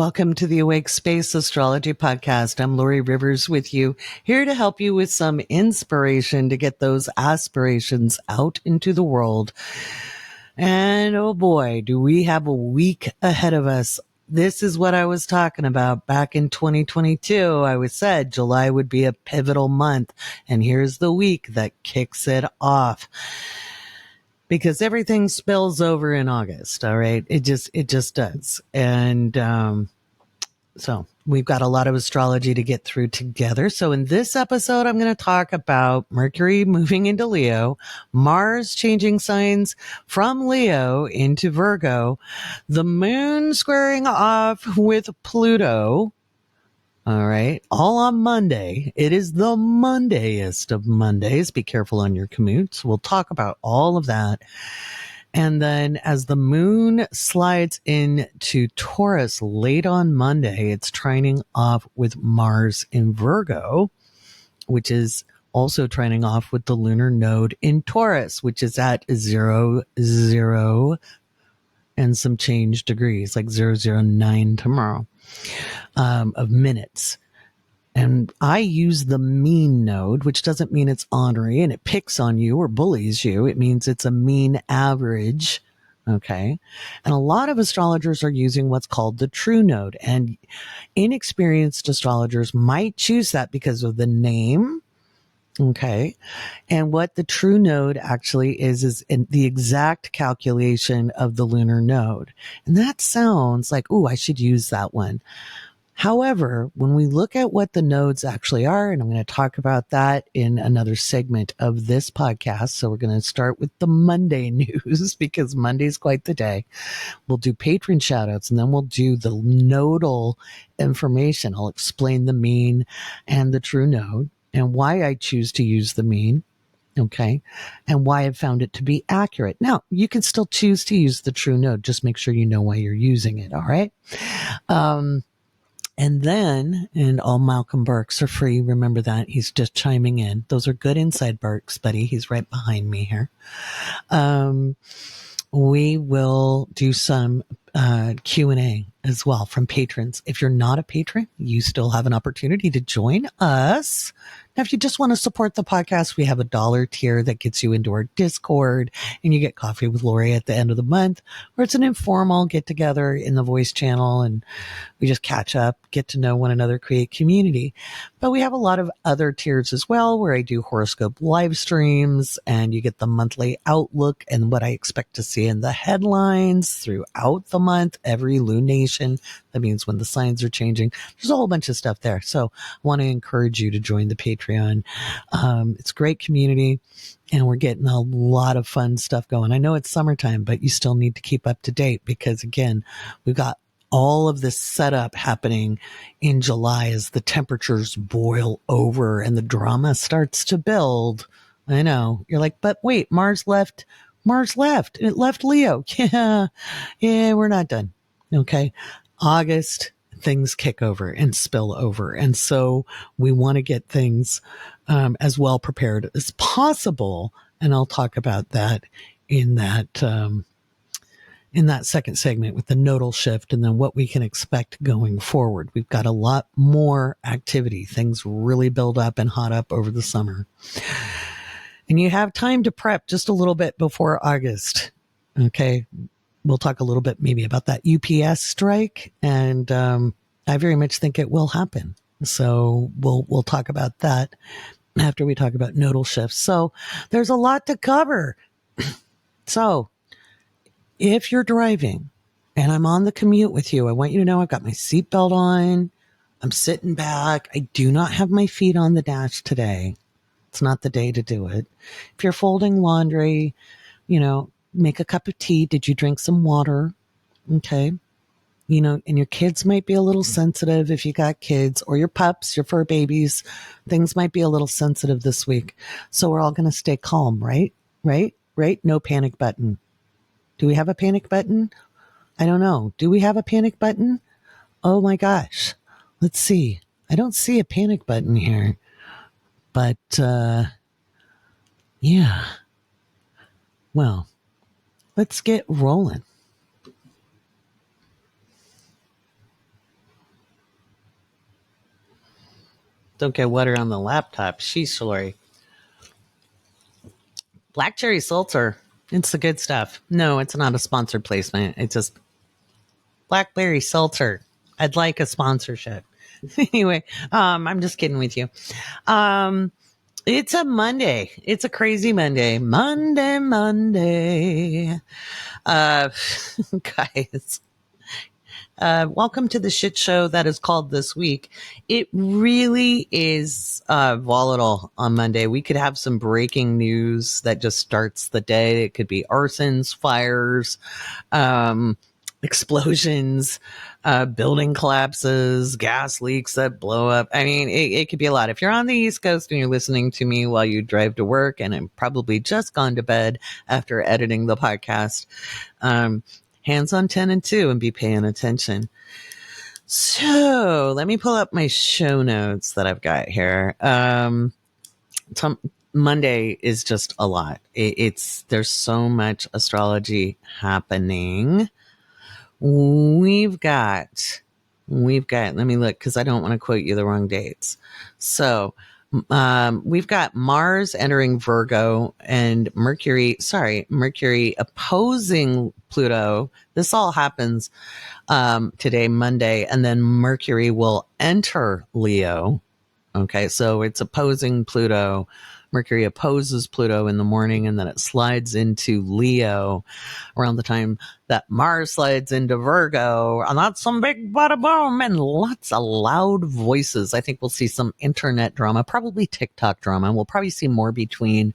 Welcome to the Awake Space Astrology Podcast. I'm Lori Rivers with you, here to help you with some inspiration to get those aspirations out into the world. And oh boy, do we have a week ahead of us. This is what I was talking about back in 2022. I was said July would be a pivotal month, and here's the week that kicks it off. Because everything spills over in August, all right? It just does. And so we've got a lot of astrology to get through together. So in this episode, I'm going to talk about Mercury moving into Leo, Mars changing signs from Leo into Virgo, the moon squaring off with Pluto. All right. All on Monday. It is the Mondayest of Mondays. Be careful on your commutes. We'll talk about all of that. And then as the moon slides into Taurus late on Monday, it's trining off with Mars in Virgo, which is also trining off with the lunar node in Taurus, which is at 0, 0 and some change degrees, like 009 tomorrow, of minutes. And I use the mean node, which doesn't mean it's ornery and it picks on you or bullies you. It means it's a mean average. Okay. And a lot of astrologers are using what's called the true node. And inexperienced astrologers might choose that because of the name. Okay. And what the true node actually is in the exact calculation of the lunar node. And that sounds like, ooh, I should use that one. However, when we look at what the nodes actually are, and I'm going to talk about that in another segment of this podcast. So we're going to start with the Monday news because Monday's quite the day. We'll do patron shout outs and then we'll do the nodal information. I'll explain the mean and the true node and why I choose to use the mean. Okay. And why I've found it to be accurate. Now, you can still choose to use the true node. Just make sure you know why you're using it. All right. And then, and all Malcolm Burks are free. Remember that. He's just chiming in. Those are good inside Burks, buddy. He's right behind me here. We will do some Q&A as well from patrons. If you're not a patron, you still have an opportunity to join us. Now, if you just want to support the podcast, we have a $1 tier that gets you into our Discord and you get coffee with Lori at the end of the month, where it's an informal get together in the voice channel and we just catch up, get to know one another, create community. But we have a lot of other tiers as well, where I do horoscope live streams and you get the monthly outlook and what I expect to see in the headlines throughout the month, every lunation. That means when the signs are changing. There's a whole bunch of stuff there. So I want to encourage you to join the Patreon. It's a great community and we're getting a lot of fun stuff going. I know it's summertime, but you still need to keep up to date because again, we've got all of this setup happening in July as the temperatures boil over and the drama starts to build. I know you're like, but wait, Mars left. It left Leo. Yeah, we're not done. Okay. August, things kick over and spill over. And so we want to get things as well prepared as possible. And I'll talk about that in that second segment with the nodal shift and then what we can expect going forward. We've got a lot more activity. Things really build up and hot up over the summer. And you have time to prep just a little bit before August. Okay. We'll talk a little bit maybe about that UPS strike. And I very much think it will happen. So we'll talk about that after we talk about nodal shifts. So there's a lot to cover. So if you're driving and I'm on the commute with you, I want you to know I've got my seatbelt on. I'm sitting back. I do not have my feet on the dash today. It's not the day to do it. If you're folding laundry, make a cup of tea. Did you drink some water? Okay. And your kids might be a little sensitive if you got kids or your pups, your fur babies. Things might be a little sensitive this week. So we're all going to stay calm, right? Right? No panic button. Do we have a panic button? I don't know. Do we have a panic button? Oh my gosh. Let's see. I don't see a panic button here. But, yeah. Well, let's get rolling. Don't get water on the laptop. Sheesh, Lori. Black cherry seltzer. It's the good stuff. No, it's not a sponsored placement. It's just blackberry seltzer. I'd like a sponsorship. Anyway, I'm just kidding with you. It's a Monday. It's a crazy Monday. Monday. Guys, welcome to the shit show that is called This Week. It really is volatile on Monday. We could have some breaking news that just starts the day. It could be arsons, fires, explosions, building collapses, gas leaks that blow up. I mean, it could be a lot. If you're on the East Coast and you're listening to me while you drive to work, and I'm probably just gone to bed after editing the podcast, hands on 10 and 2 and be paying attention. So let me pull up my show notes that I've got here. Monday is just a lot. There's so much astrology happening. We've got, let me look because I don't want to quote you the wrong dates. So, we've got Mars entering Virgo and Mercury opposing Pluto. This all happens, today, Monday, and then Mercury will enter Leo. Okay. So it's opposing Pluto. Mercury opposes Pluto in the morning, and then it slides into Leo around the time that Mars slides into Virgo. And that's some big bada boom and lots of loud voices. I think we'll see some internet drama, probably TikTok drama. We'll probably see more between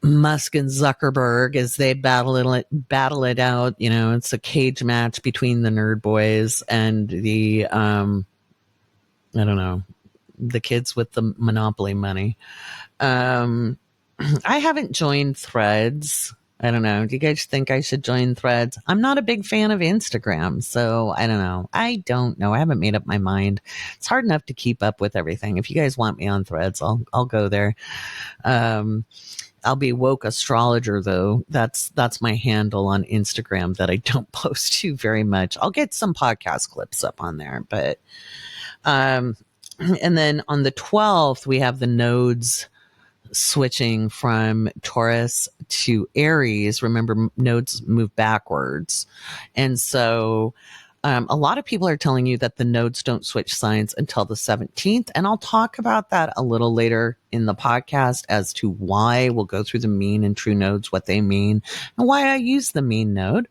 Musk and Zuckerberg as they battle it out. You know, it's a cage match between the nerd boys and the, I don't know, the kids with the monopoly money. I haven't joined Threads. I don't know. Do you guys think I should join Threads? I'm not a big fan of Instagram, so I don't know. I haven't made up my mind. It's hard enough to keep up with everything. If you guys want me on Threads, I'll go there. I'll be woke astrologer though. That's my handle on Instagram that I don't post to very much. I'll get some podcast clips up on there, but and then on the 12th, we have the nodes switching from Taurus to Aries. Remember, nodes move backwards. And so a lot of people are telling you that the nodes don't switch signs until the 17th. And I'll talk about that a little later in the podcast as to why. We'll go through the mean and true nodes, what they mean, and why I use the mean node.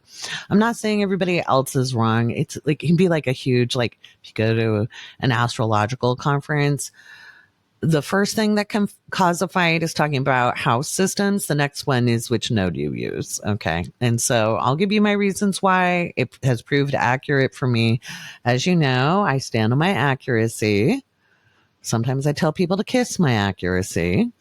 I'm not saying everybody else is wrong. It's like, it can be like a huge, like if you go to an astrological conference, the first thing that can cause a fight is talking about house systems. The next one is which node you use. Okay. And so I'll give you my reasons why it has proved accurate for me. As you know, I stand on my accuracy. Sometimes I tell people to kiss my accuracy,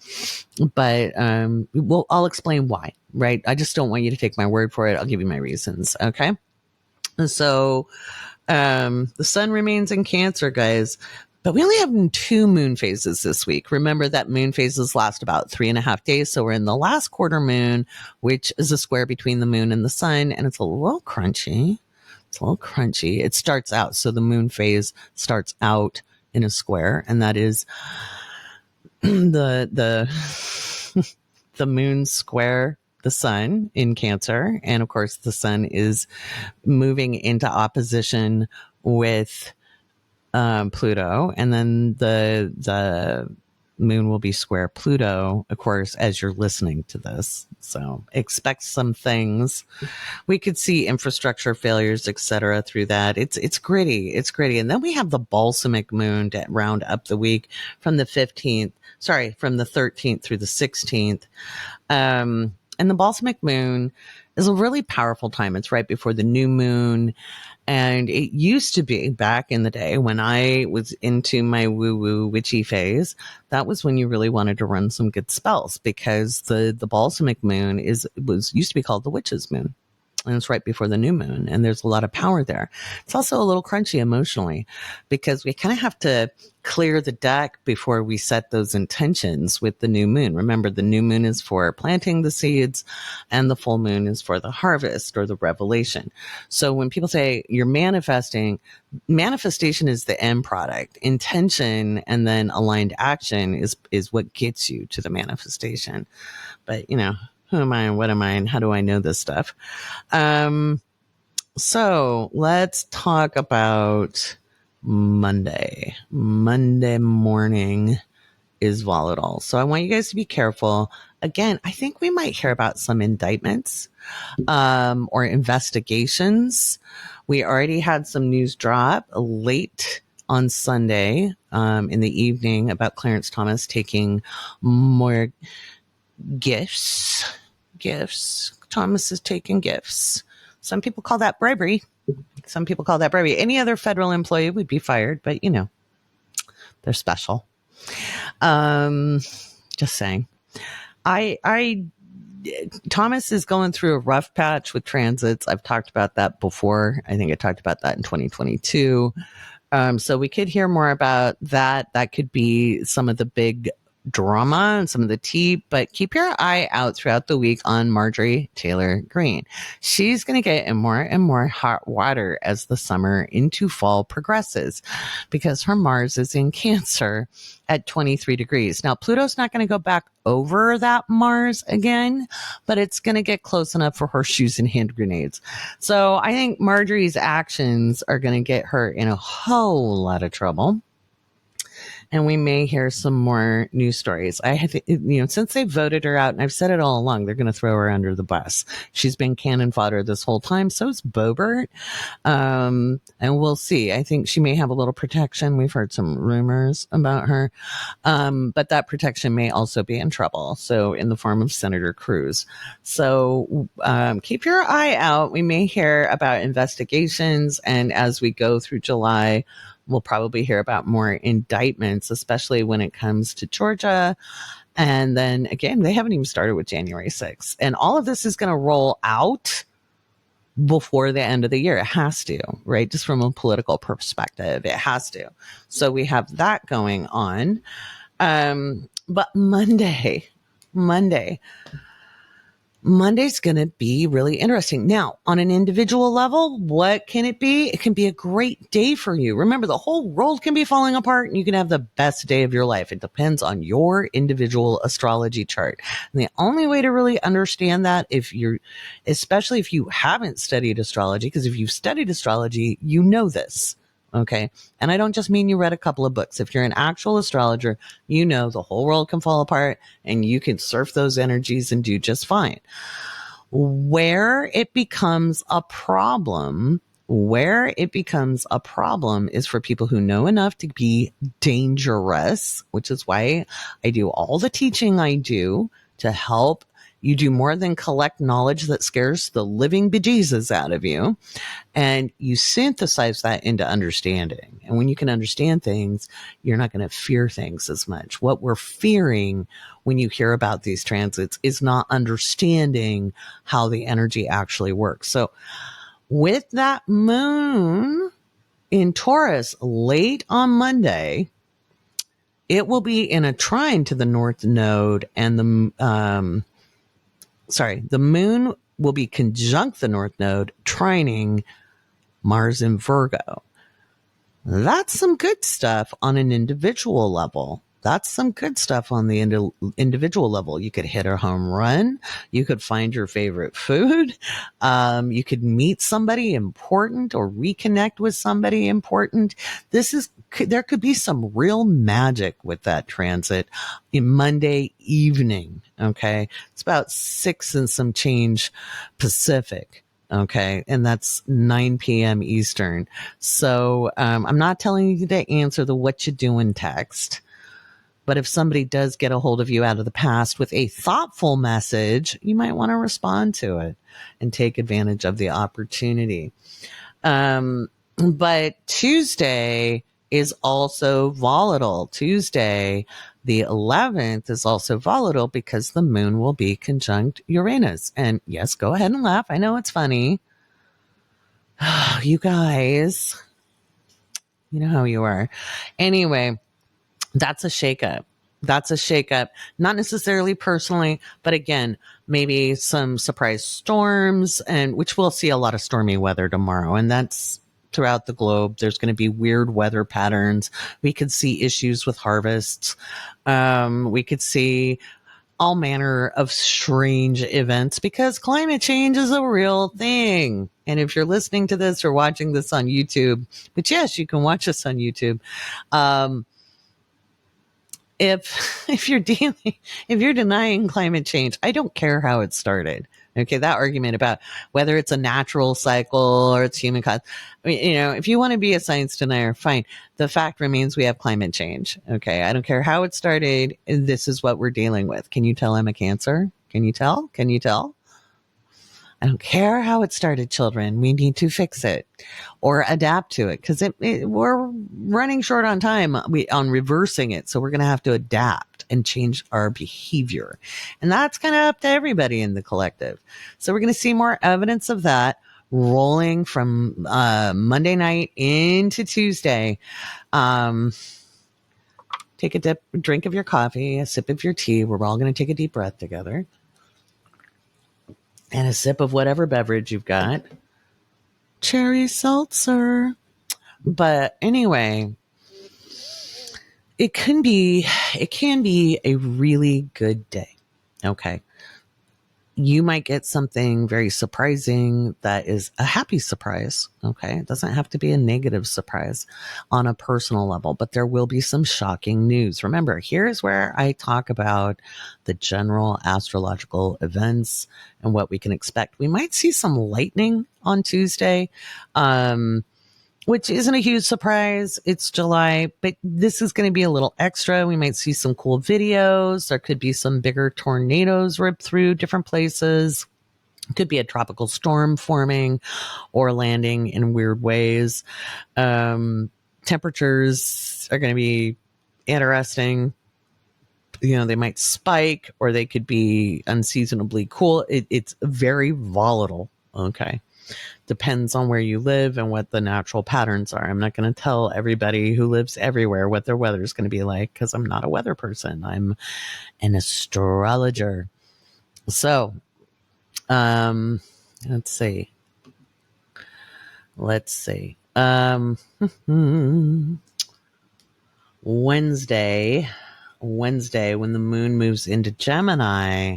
but I'll explain why, right? I just don't want you to take my word for it. I'll give you my reasons. Okay. So the sun remains in Cancer, guys. But we only have 2 moon phases this week. Remember that moon phases last about 3.5 days. So we're in the last quarter moon, which is a square between the moon and the sun. And it's a little crunchy. It starts out. So the moon phase starts out in a square. And that is the moon square the sun in Cancer. And of course, the sun is moving into opposition with Pluto, and then the moon will be square Pluto, of course, as you're listening to this. So expect some things. We could see infrastructure failures, etc. through that. It's gritty. And then we have the balsamic moon to round up the week from the 13th through the 16th. And the balsamic moon is a really powerful time. It's right before the new moon. And it used to be back in the day when I was into my woo-woo witchy phase, that was when you really wanted to run some good spells, because the balsamic moon used to be called the witch's moon. and it's right before the new moon, and there's a lot of power there. It's also a little crunchy emotionally because we kind of have to clear the deck before we set those intentions with the new moon. Remember, the new moon is for planting the seeds and the full moon is for the harvest or the revelation. So when people say you're manifesting, manifestation is the end product. Intention and then aligned action is what gets you to the manifestation. But, you know, who am I and what am I and how do I know this stuff? So let's talk about Monday. Monday morning is volatile. So I want you guys to be careful. Again, I think we might hear about some indictments, or investigations. We already had some news drop late on Sunday, in the evening about Clarence Thomas taking more gifts. Thomas is taking gifts. Some people call that bribery. Any other federal employee would be fired, but you know, they're special. Just saying. Thomas is going through a rough patch with transits. I've talked about that before. I think I talked about that in 2022. So we could hear more about that. That could be some of the big drama and some of the tea, but keep your eye out throughout the week on Marjorie Taylor Greene. She's going to get in more and more hot water as the summer into fall progresses because her Mars is in Cancer at 23 degrees. Now, Pluto's not going to go back over that Mars again, but it's going to get close enough for horseshoes and hand grenades. So I think Marjorie's actions are going to get her in a whole lot of trouble. And we may hear some more news stories. I have, since they voted her out, and I've said it all along, they're going to throw her under the bus. She's been cannon fodder this whole time. So's Boebert. And we'll see. I think she may have a little protection. We've heard some rumors about her. But that protection may also be in trouble. So in the form of Senator Cruz. So, keep your eye out. We may hear about investigations. And as we go through July, we'll probably hear about more indictments, especially when it comes to Georgia. And then again, they haven't even started with January 6th. And all of this is going to roll out before the end of the year. It has to, right? Just from a political perspective, it has to. So we have that going on. But Monday's going to be really interesting. Now, on an individual level, what can it be? It can be a great day for you. Remember, the whole world can be falling apart and you can have the best day of your life. It depends on your individual astrology chart. And the only way to really understand that, especially if you haven't studied astrology, because if you've studied astrology, you know this. Okay. And I don't just mean you read a couple of books. If you're an actual astrologer, you know the whole world can fall apart and you can surf those energies and do just fine. Where it becomes a problem is for people who know enough to be dangerous, which is why I do all the teaching I do to help you do more than collect knowledge that scares the living bejesus out of you. And you synthesize that into understanding. And when you can understand things, you're not going to fear things as much. What we're fearing when you hear about these transits is not understanding how the energy actually works. So with that moon in Taurus late on Monday, it will be in a trine to the North Node, and the moon will be conjunct the North Node, trining Mars in Virgo. That's some good stuff on an individual level. That's some good stuff on the individual level. You could hit a home run. You could find your favorite food. You could meet somebody important or reconnect with somebody important. There could be some real magic with that transit in Monday evening. Okay. It's about 6 and some change Pacific. Okay. And that's 9 p.m. Eastern. So, I'm not telling you to answer the what you doing text. But if somebody does get a hold of you out of the past with a thoughtful message, you might want to respond to it and take advantage of the opportunity. But Tuesday is also volatile. Tuesday, the 11th, is also volatile because the moon will be conjunct Uranus. And yes, go ahead and laugh. I know it's funny. You guys, you know how you are. Anyway, that's a shakeup. That's a shakeup, not necessarily personally, but again, maybe some surprise storms, and which we'll see a lot of stormy weather tomorrow. And that's throughout the globe. There's going to be weird weather patterns. We could see issues with harvests. We could see all manner of strange events because climate change is a real thing. And if you're listening to this or watching this on YouTube, but yes, you can watch us on YouTube. If you're denying climate change, I don't care how it started. Okay, that argument about whether it's a natural cycle or it's human caused. I mean, if you want to be a science denier, fine. The fact remains we have climate change. Okay, I don't care how it started. This is what we're dealing with. Can you tell I'm a Cancer? Can you tell? Can you tell? I don't care how it started, children. We need to fix it or adapt to it because we're running short on time on reversing it. So we're going to have to adapt and change our behavior. And that's kind of up to everybody in the collective. So we're going to see more evidence of that rolling from Monday night into Tuesday. Take a drink of your coffee, a sip of your tea. We're all going to take a deep breath together. And a sip of whatever beverage you've got. Cherry seltzer. But anyway, it can be a really good day. Okay. You might get something very surprising that is a happy surprise. Okay. It doesn't have to be a negative surprise on a personal level, but there will be some shocking news. Remember, here's where I talk about the general astrological events and what we can expect. We might see some lightning on Tuesday, which isn't a huge surprise. It's July, but this is going to be a little extra. We might see some cool videos. There could be some bigger tornadoes rip through different places. It could be a tropical storm forming or landing in weird ways. Temperatures are going to be interesting. They might spike or they could be unseasonably cool. It's very volatile. Okay. Depends on where you live and what the natural patterns are. I'm not going to tell everybody who lives everywhere what their weather is going to be like because I'm not a weather person. I'm an astrologer. So, let's see. Wednesday, when the moon moves into Gemini,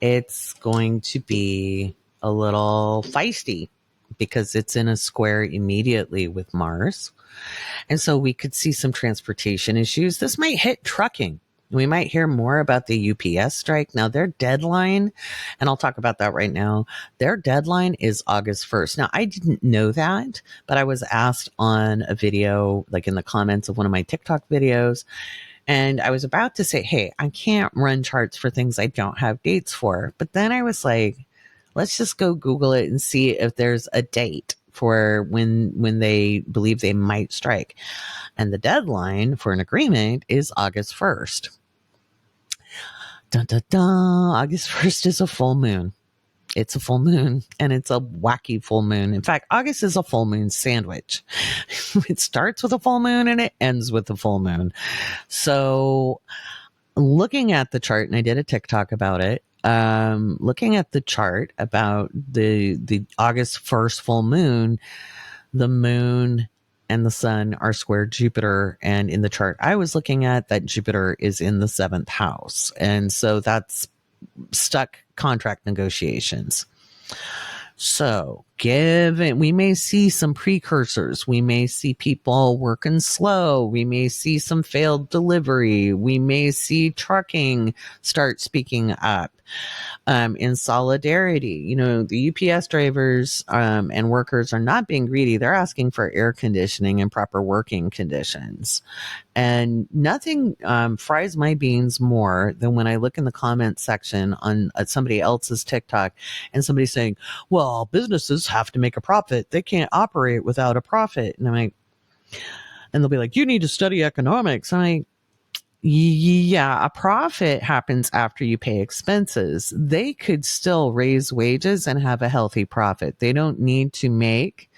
it's going to be a little feisty because it's in a square immediately with Mars. And so we could see some transportation issues. This might hit trucking. We might hear more about the UPS strike. Now, their deadline, and I'll talk about that right now, their deadline is August 1st. Now, I didn't know that, but I was asked on a video, like in the comments of one of my TikTok videos, and I was about to say, hey, I can't run charts for things I don't have dates for. But then I was like, let's just go Google it and see if there's a date for when they believe they might strike. And the deadline for an agreement is August 1st. Dun, dun, dun. August 1st is a full moon. It's a full moon, and it's a wacky full moon. In fact, August is a full moon sandwich. It starts with a full moon and it ends with a full moon. So looking at the chart, and I did a TikTok about it, looking at the chart about the August 1st full moon, the moon and the sun are square Jupiter. And in the chart I was looking at, that Jupiter is in the 7th house. And so that's stuck contract negotiations. So we may see some precursors. We may see people working slow. We may see some failed delivery. We may see trucking start speaking up in solidarity. The UPS drivers and workers are not being greedy. They're asking for air conditioning and proper working conditions. And nothing fries my beans more than when I look in the comment section on somebody else's TikTok and somebody saying, well, businesses have to make a profit. They can't operate without a profit. And I'm like, And they'll be like, you need to study economics. I'm like, yeah, a profit happens after you pay expenses. They could still raise wages and have a healthy profit. They don't need to make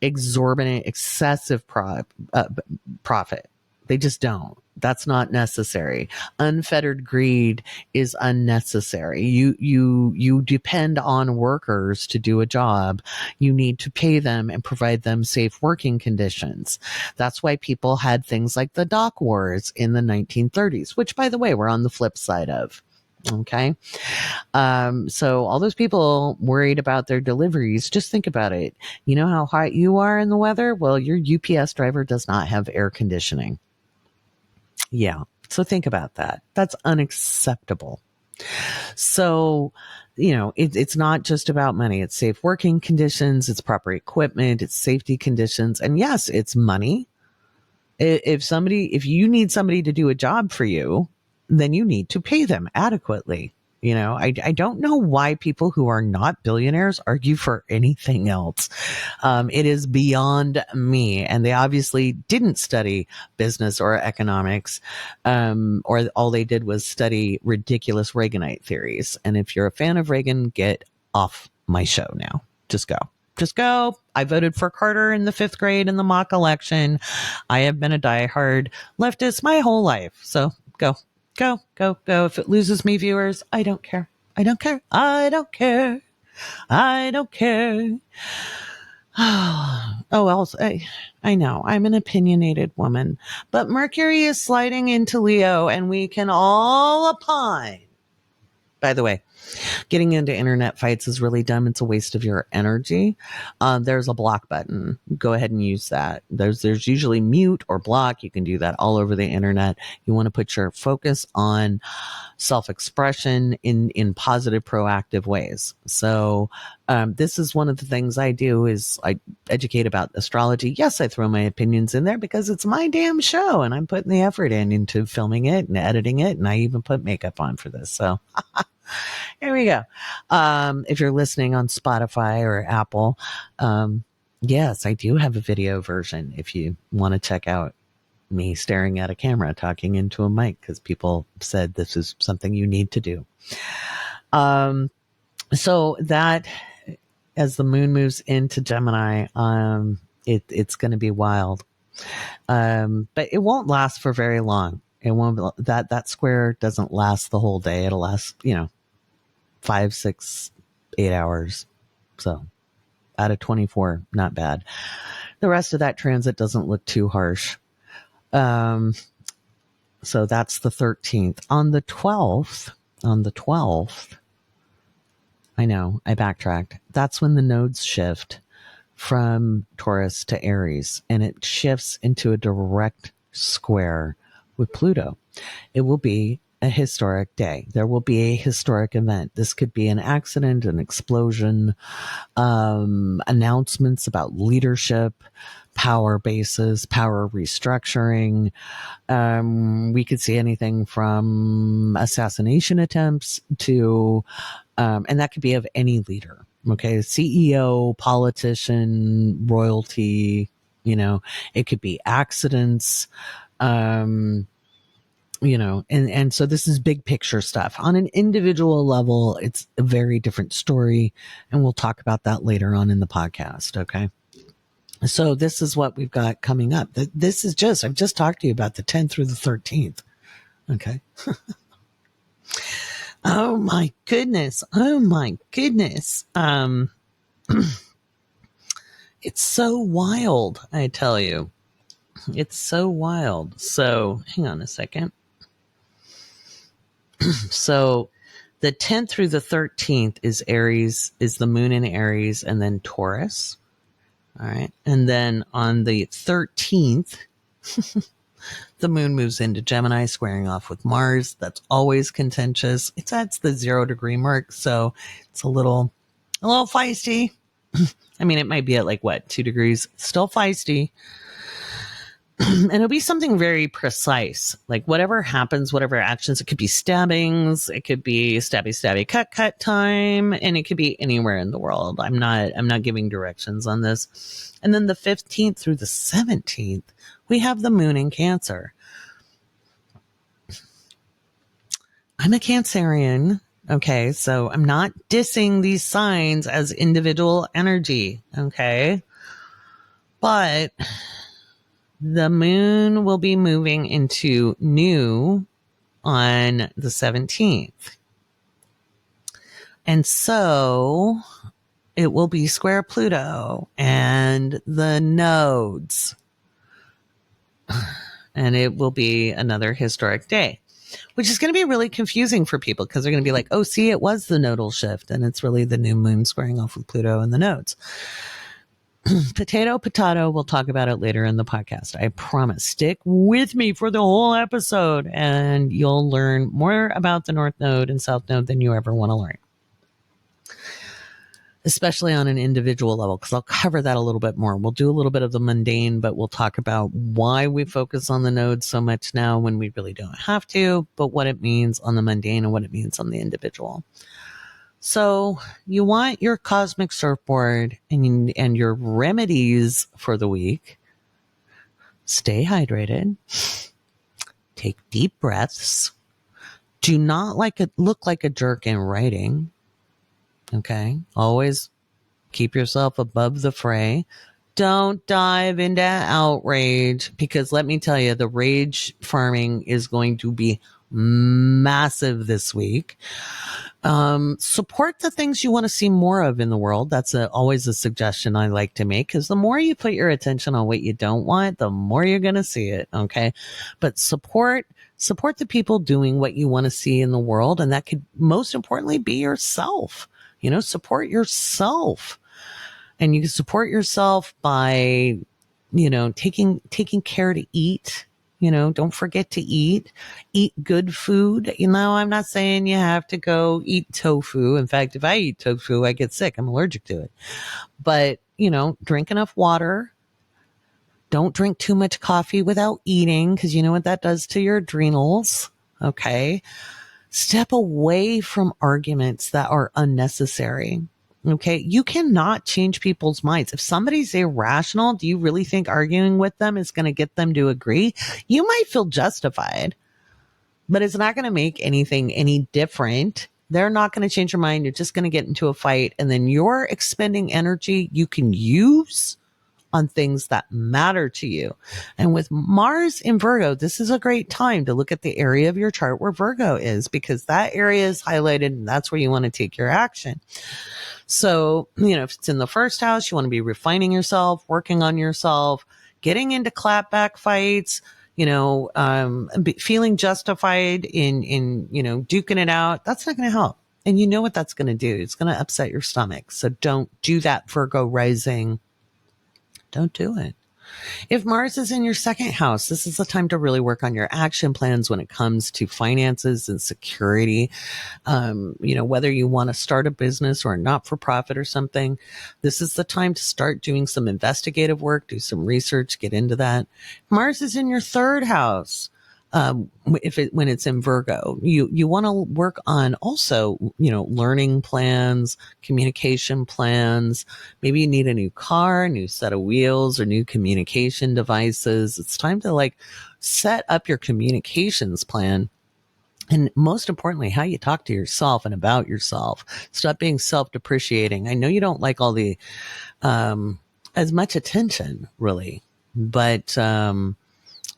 exorbitant, excessive profit. They just don't. That's not necessary. Unfettered greed is unnecessary. You depend on workers to do a job. You need to pay them and provide them safe working conditions. That's why people had things like the dock wars in the 1930s, which, by the way, we're on the flip side of. Okay. So all those people worried about their deliveries, just think about it. You know how hot you are in the weather? Well, your UPS driver does not have air conditioning. Yeah. So think about that. That's unacceptable. So, it's not just about money. It's safe working conditions. It's proper equipment. It's safety conditions. And yes, it's money. If you need somebody to do a job for you, then you need to pay them adequately. I don't know why people who are not billionaires argue for anything else. It is beyond me. And they obviously didn't study business or economics, or all they did was study ridiculous Reaganite theories. And if you're a fan of Reagan, get off my show now. Just go. Just go. I voted for Carter in the 5th grade in the mock election. I have been a diehard leftist my whole life. So go. Go. If it loses me viewers, I don't care. I don't care. Oh, else I know I'm an opinionated woman, but Mercury is sliding into Leo and we can all opine. By the way, getting into internet fights is really dumb. It's a waste of your energy. There's a block button. Go ahead and use that. There's usually mute or block. You can do that all over the internet. You want to put your focus on self-expression in positive, proactive ways. So this is one of the things I do is I educate about astrology. Yes, I throw my opinions in there because it's my damn show and I'm putting the effort into filming it and editing it. And I even put makeup on for this. So here we go. If you're listening on Spotify or Apple, yes, I do have a video version if you want to check out me staring at a camera talking into a mic because people said this is something you need to do. So that as the moon moves into Gemini, it's going to be wild. But it won't last for very long. It won't, that square doesn't last the whole day. It'll last, 5, 6, 8 hours. So out of 24, not bad. The rest of that transit doesn't look too harsh. So that's the 13th. On the 12th, I know, I backtracked. That's when the nodes shift from Taurus to Aries, and it shifts into a direct square with Pluto. It will be a historic day. There will be a historic event. This could be an accident, an explosion, announcements about leadership, power bases, power restructuring. We could see anything from assassination attempts to, and that could be of any leader. Okay. CEO, politician, royalty, it could be accidents, and so this is big picture stuff. On an individual level, it's a very different story, and we'll talk about that later on in the podcast, okay? So this is what we've got coming up. This is I've just talked to you about the 10th through the 13th, okay? Oh my goodness. It's so wild, I tell you. It's so wild. So hang on a second. So the 10th through the 13th is Aries, is the moon in Aries, and then Taurus. All right. And then on the 13th, the moon moves into Gemini, squaring off with Mars. That's always contentious. It's at the 0 degree mark. So it's a little feisty. I mean, it might be at 2 degrees, still feisty. And it'll be something very precise, like whatever happens, whatever actions. It could be stabbings, it could be stabby cut time, and it could be anywhere in the world. I'm not giving directions on this. And then the 15th through the 17th, we have the moon in Cancer. I'm a Cancerian. Okay, so I'm not dissing these signs as individual energy. Okay, but the moon will be moving into new on the 17th. And so it will be square Pluto and the nodes. And it will be another historic day, which is going to be really confusing for people because they're going to be like, oh, see, it was the nodal shift. And it's really the new moon squaring off of Pluto and the nodes. Potato, we'll talk about it later in the podcast. I promise. Stick with me for the whole episode and you'll learn more about the North Node and South Node than you ever want to learn. Especially on an individual level, because I'll cover that a little bit more. We'll do a little bit of the mundane, but we'll talk about why we focus on the nodes so much now when we really don't have to, but what it means on the mundane and what it means on the individual. So you want your cosmic surfboard and your remedies for the week. Stay hydrated. Take deep breaths. Do not look like a jerk in writing. Okay. Always keep yourself above the fray. Don't dive into outrage because let me tell you, the rage farming is going to be massive this week. Support the things you want to see more of in the world. That's always a suggestion I like to make because the more you put your attention on what you don't want, the more you're going to see it. Okay. But support the people doing what you want to see in the world. And that could most importantly be yourself. Support yourself. And you can support yourself by, taking care to eat. Don't forget to eat good food. I'm not saying you have to go eat tofu. In fact, if I eat tofu, I get sick. I'm allergic to it. But, drink enough water. Don't drink too much coffee without eating because you know what that does to your adrenals. Okay. Step away from arguments that are unnecessary. Okay. You cannot change people's minds. If somebody's irrational, do you really think arguing with them is going to get them to agree? You might feel justified, but it's not going to make anything any different. They're not going to change your mind. You're just going to get into a fight. And then you're expending energy you can use on things that matter to you. And with Mars in Virgo, this is a great time to look at the area of your chart where Virgo is because that area is highlighted and that's where you want to take your action. So, if it's in the first house, you want to be refining yourself, working on yourself, getting into clapback fights, feeling justified in duking it out. That's not going to help. And you know what that's going to do. It's going to upset your stomach. So don't do that, Virgo rising. Don't do it. If Mars is in your second house, this is the time to really work on your action plans when it comes to finances and security. Whether you want to start a business or a not-for-profit or something, this is the time to start doing some investigative work, do some research, get into that. Mars is in your third house. When it's in Virgo, you want to work on also, learning plans, communication plans. Maybe you need a new car, a new set of wheels, or new communication devices. It's time to set up your communications plan. And most importantly, how you talk to yourself and about yourself. Stop being self-depreciating. I know you don't like all the, as much attention really, but,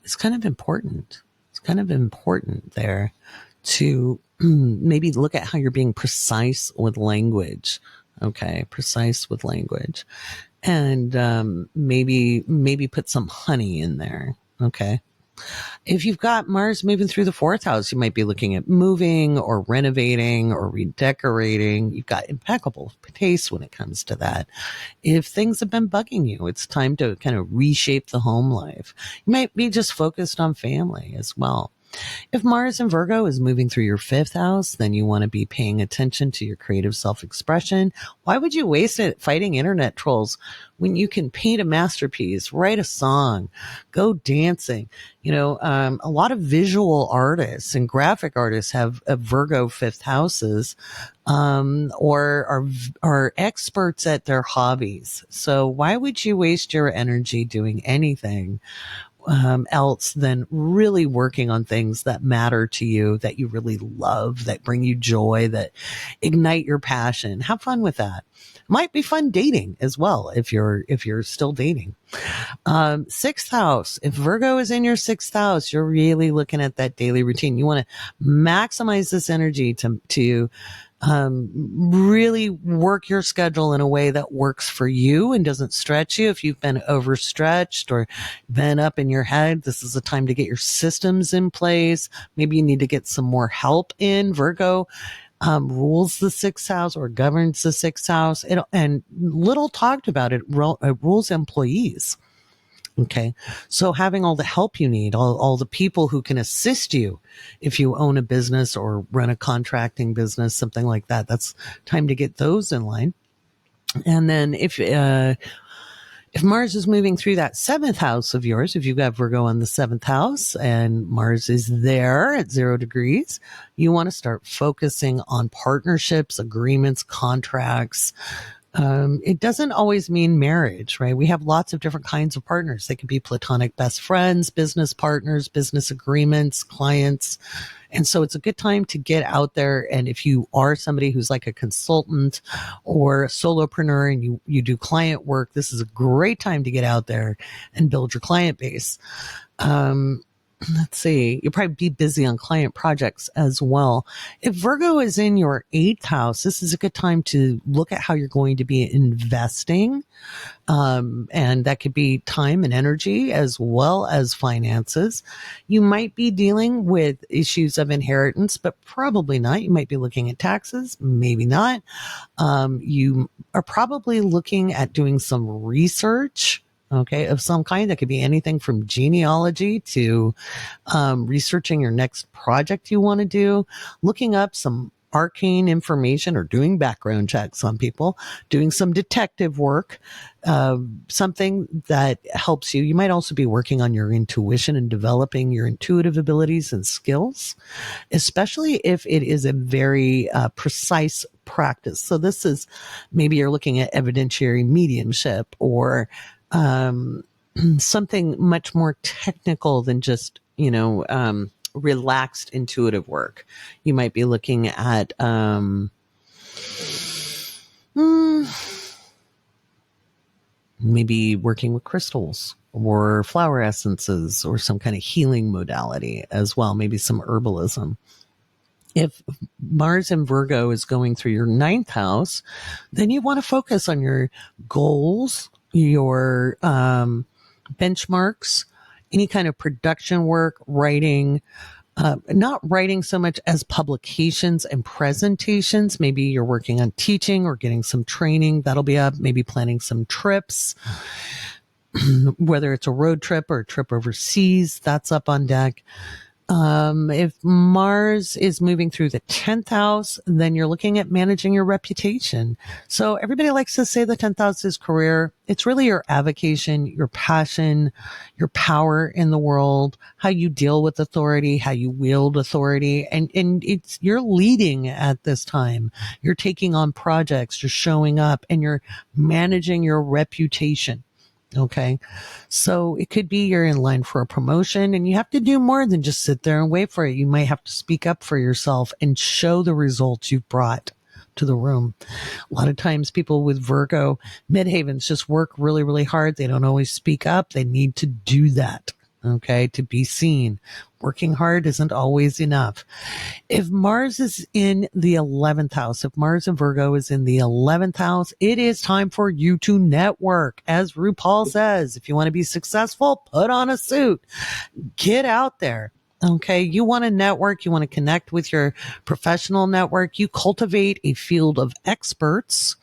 it's kind of important. Kind of important there to maybe look at how you're being precise with language. Okay. Precise with language and, maybe put some honey in there. Okay. If you've got Mars moving through the fourth house, you might be looking at moving or renovating or redecorating. You've got impeccable taste when it comes to that. If things have been bugging you, it's time to kind of reshape the home life. You might be just focused on family as well. If Mars in Virgo is moving through your fifth house, then you want to be paying attention to your creative self-expression. Why would you waste it fighting internet trolls when you can paint a masterpiece, write a song, go dancing? A lot of visual artists and graphic artists have Virgo fifth houses, or are experts at their hobbies. So why would you waste your energy doing anything else than really working on things that matter to you, that you really love, that bring you joy, that ignite your passion? Have fun with that. Might be fun dating as well if you're still dating. Sixth house. If Virgo is in your sixth house, you're really looking at that daily routine. You want to maximize this energy to really work your schedule in a way that works for you and doesn't stretch you. If you've been overstretched or been up in your head, this is a time to get your systems in place. Maybe you need to get some more help in. Virgo rules the sixth house or governs the sixth house. And little talked about it, rules employees. Okay. So having all the help you need, all the people who can assist you if you own a business or run a contracting business, something like that, that's time to get those in line. And then if Mars is moving through that seventh house of yours, if you've got Virgo on the seventh house and Mars is there at 0 degrees, you want to start focusing on partnerships, agreements, contracts. It doesn't always mean marriage, right? We have lots of different kinds of partners. They could be platonic best friends, business partners, business agreements, clients. And so it's a good time to get out there. And if you are somebody who's like a consultant or a solopreneur and you do client work, this is a great time to get out there and build your client base. Let's see, you'll probably be busy on client projects as well. If Virgo is in your eighth house, this is a good time to look at how you're going to be investing. And that could be time and energy as well as finances. You might be dealing with issues of inheritance, but probably not. You might be looking at taxes, maybe not. You are probably looking at doing some research, okay, of some kind. That could be anything from genealogy to researching your next project you want to do, looking up some arcane information or doing background checks on people, doing some detective work, something that helps you. You might also be working on your intuition and developing your intuitive abilities and skills, especially if it is a very precise practice. So this is, maybe you're looking at evidentiary mediumship or something much more technical than just, relaxed intuitive work. You might be looking at, maybe working with crystals or flower essences or some kind of healing modality as well. Maybe some herbalism. If Mars in Virgo is going through your ninth house, then you want to focus on your goals, your benchmarks, any kind of production work, writing, not writing so much as publications and presentations. Maybe you're working on teaching or getting some training. That'll be up. Maybe planning some trips, whether it's a road trip or a trip overseas, that's up on deck. If Mars is moving through the 10th house, then you're looking at managing your reputation. So everybody likes to say the 10th house is career. It's really your avocation, your passion, your power in the world, how you deal with authority, how you wield authority. And you're leading at this time. You're taking on projects, you're showing up, and you're managing your reputation. Okay. So it could be you're in line for a promotion and you have to do more than just sit there and wait for it. You might have to speak up for yourself and show the results you've brought to the room. A lot of times people with Virgo midhavens just work really, really hard. They don't always speak up. They need to do that. Okay. To be seen. Working hard isn't always enough. If Mars is in the 11th house, if Mars and Virgo is in the 11th house, it is time for you to network. As RuPaul says, if you want to be successful, put on a suit. Get out there. Okay. You want to network. You want to connect with your professional network. You cultivate a field of experts.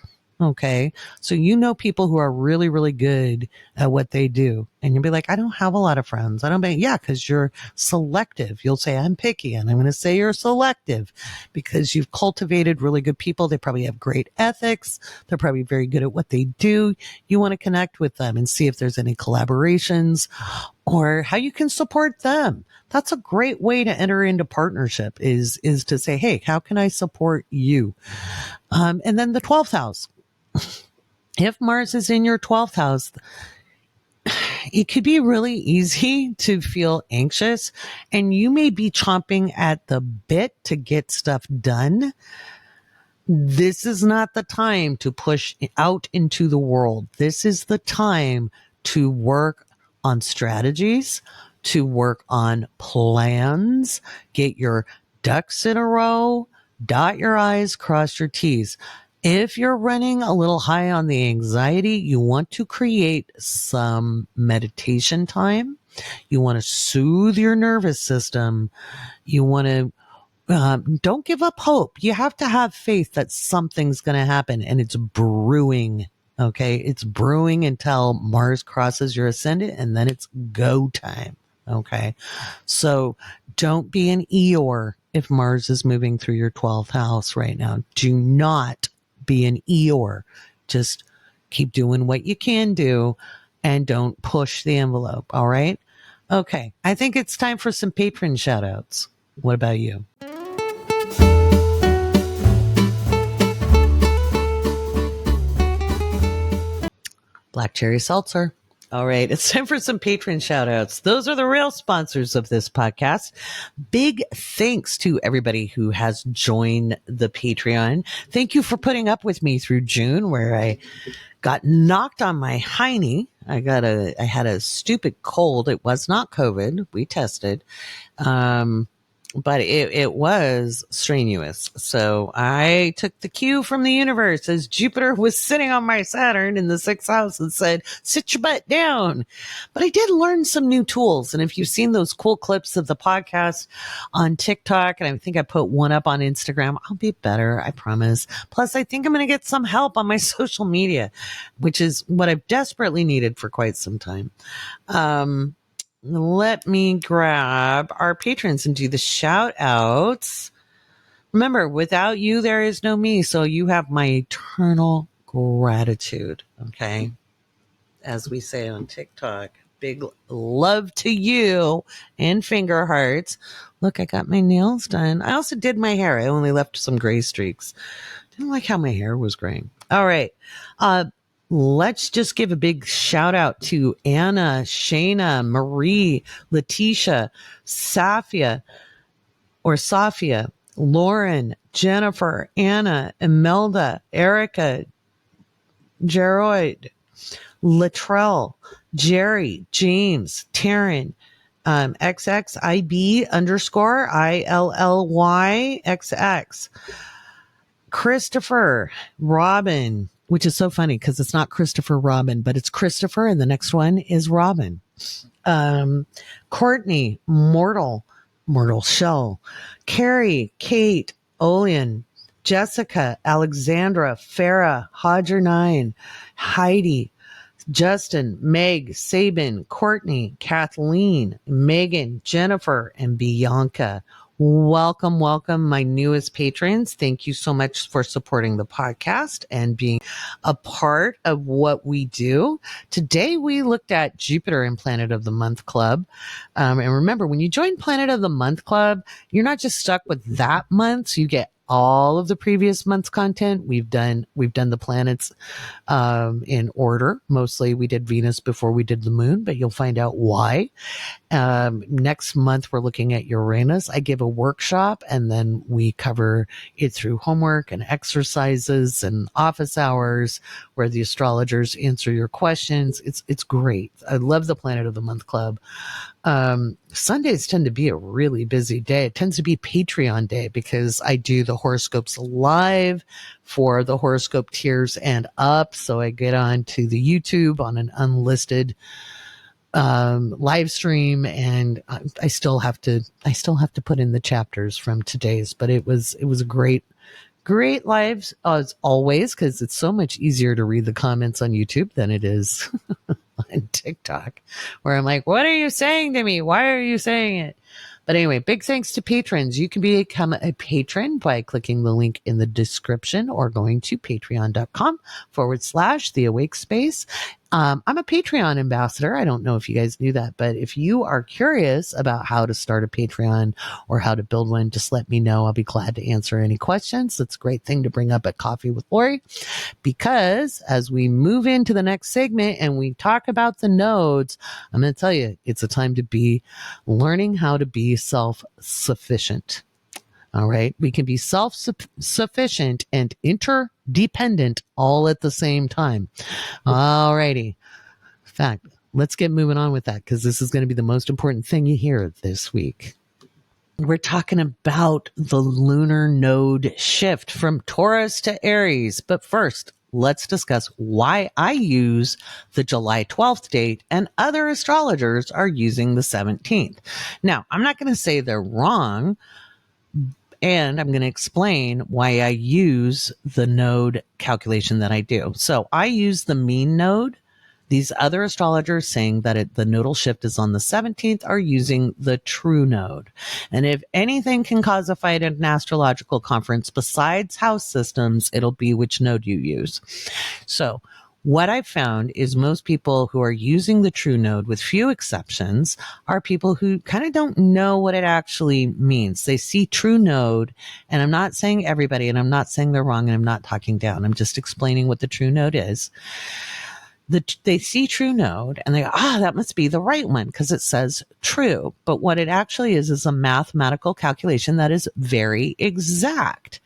Okay. So you know people who are really, really good at what they do. And you'll be like, I don't have a lot of friends. I don't be, yeah, because you're selective. You'll say, I'm picky. And I'm going to say you're selective because you've cultivated really good people. They probably have great ethics. They're probably very good at what they do. You want to connect with them and see if there's any collaborations or how you can support them. That's a great way to enter into partnership is to say, hey, how can I support you? And then the 12th house. If Mars is in your 12th house, it could be really easy to feel anxious and you may be chomping at the bit to get stuff done. This is not the time to push out into the world. This is the time to work on strategies, to work on plans, get your ducks in a row, dot your I's, cross your T's. If you're running a little high on the anxiety, you want to create some meditation time. You want to soothe your nervous system. You want to don't give up hope. You have to have faith that something's going to happen and it's brewing. Okay. It's brewing until Mars crosses your ascendant and then it's go time. Okay. So don't be an Eeyore if Mars is moving through your 12th house right now. Do not be an Eeyore. Just keep doing what you can do and don't push the envelope. All right. Okay. I think it's time for some patron shout outs. What about you? Black Cherry Seltzer. All right, it's time for some patron shout outs. Those are the real sponsors of this podcast. Big thanks to everybody who has joined the Patreon. Thank you for putting up with me through June where I got knocked on my hiney. I had a stupid cold. It was not COVID. We tested. But it was strenuous. So I took the cue from the universe as Jupiter was sitting on my Saturn in the 6th house and said, sit your butt down. But I did learn some new tools. And if you've seen those cool clips of the podcast on TikTok, and I think I put one up on Instagram, I'll be better. I promise. Plus, I think I'm going to get some help on my social media, which is what I've desperately needed for quite some time. Let me grab our patrons and do the shout outs. Remember, without you, there is no me. So you have my eternal gratitude. Okay. As we say on TikTok, big love to you and finger hearts. Look, I got my nails done. I also did my hair. I only left some gray streaks. Didn't like how my hair was graying. All right. Let's just give a big shout out to Anna, Shayna, Marie, Letitia, Safia, Lauren, Jennifer, Anna, Imelda, Erica, Jeroid, Latrell, Jerry, James, Taryn, XXIB _ ILLYXX, Christopher, Robin, which is so funny because it's not Christopher Robin, but it's Christopher and the next one is Robin. Courtney, Mortal Shell, Carrie, Kate, Olian, Jessica, Alexandra, Farah, Hodger9, Heidi, Justin, Meg, Sabin, Courtney, Kathleen, Megan, Jennifer, and Bianca. Welcome, my newest patrons. Thank you so much for supporting the podcast and being a part of what we do. Today, we looked at Jupiter and Planet of the Month Club. And remember, when you join Planet of the Month Club, you're not just stuck with that month. So you get all of the previous month's content. We've done the planets in order. Mostly we did Venus before we did the moon, but you'll find out why. Next month, we're looking at Uranus. I give a workshop and then we cover it through homework and exercises and office hours where the astrologers answer your questions. It's great. I love the Planet of the Month Club. Sundays tend to be a really busy day. It tends to be Patreon day because I do the horoscopes live for the horoscope tiers and up. So I get on to the YouTube on an unlisted live stream, and I still have to put in the chapters from today's, but it was a great Great lives as always, because it's so much easier to read the comments on YouTube than it is on TikTok, where I'm like, what are you saying to me? Why are you saying it? But anyway, big thanks to patrons. You can become a patron by clicking the link in the description or going to patreon.com/the awake space. I'm a Patreon ambassador. I don't know if you guys knew that, but if you are curious about how to start a Patreon or how to build one, just let me know. I'll be glad to answer any questions. That's a great thing to bring up at Coffee with Lori, because as we move into the next segment and we talk about the nodes, I'm going to tell you, it's a time to be learning how to be self-sufficient. All right. We can be self-sufficient and interdependent all at the same time. All righty. In fact, let's get moving on with that, because this is going to be the most important thing you hear this week. We're talking about the lunar node shift from Taurus to Aries. But first, let's discuss why I use the July 12th date and other astrologers are using the 17th. Now, I'm not going to say they're wrong, and I'm going to explain why I use the node calculation that I do. So I use the mean node. These other astrologers saying that the nodal shift is on the 17th are using the true node. And if anything can cause a fight at an astrological conference besides house systems, it'll be which node you use. So what I've found is most people who are using the true node, with few exceptions, are people who kind of don't know what it actually means. They see true node, and I'm not saying everybody, and I'm not saying they're wrong, and I'm not talking down. I'm just explaining what the true node is. They see true node and they go, that must be the right one because it says true. But what it actually is a mathematical calculation that is very exact.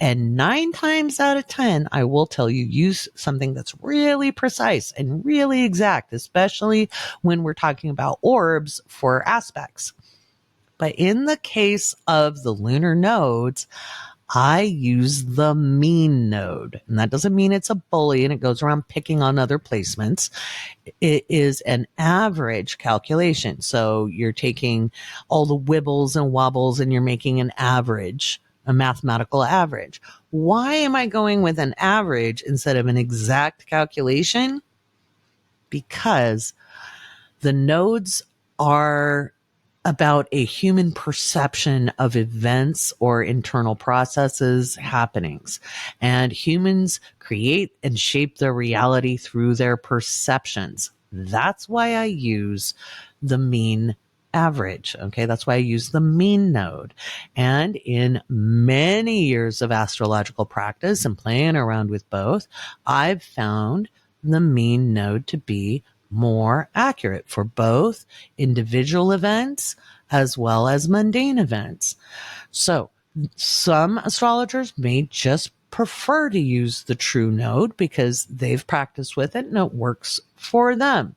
And 9 times out of 10, I will tell you, use something that's really precise and really exact, especially when we're talking about orbs for aspects. But in the case of the lunar nodes, I use the mean node. And that doesn't mean it's a bully and it goes around picking on other placements. It is an average calculation. So you're taking all the wibbles and wobbles and you're making an average, a mathematical average. Why am I going with an average instead of an exact calculation? Because the nodes are about a human perception of events or internal processes, happenings. And humans create and shape their reality through their perceptions. That's why I use the mean average. Okay. That's why I use the mean node. And in many years of astrological practice and playing around with both, I've found the mean node to be more accurate for both individual events as well as mundane events. So some astrologers may just prefer to use the true node because they've practiced with it and it works for them.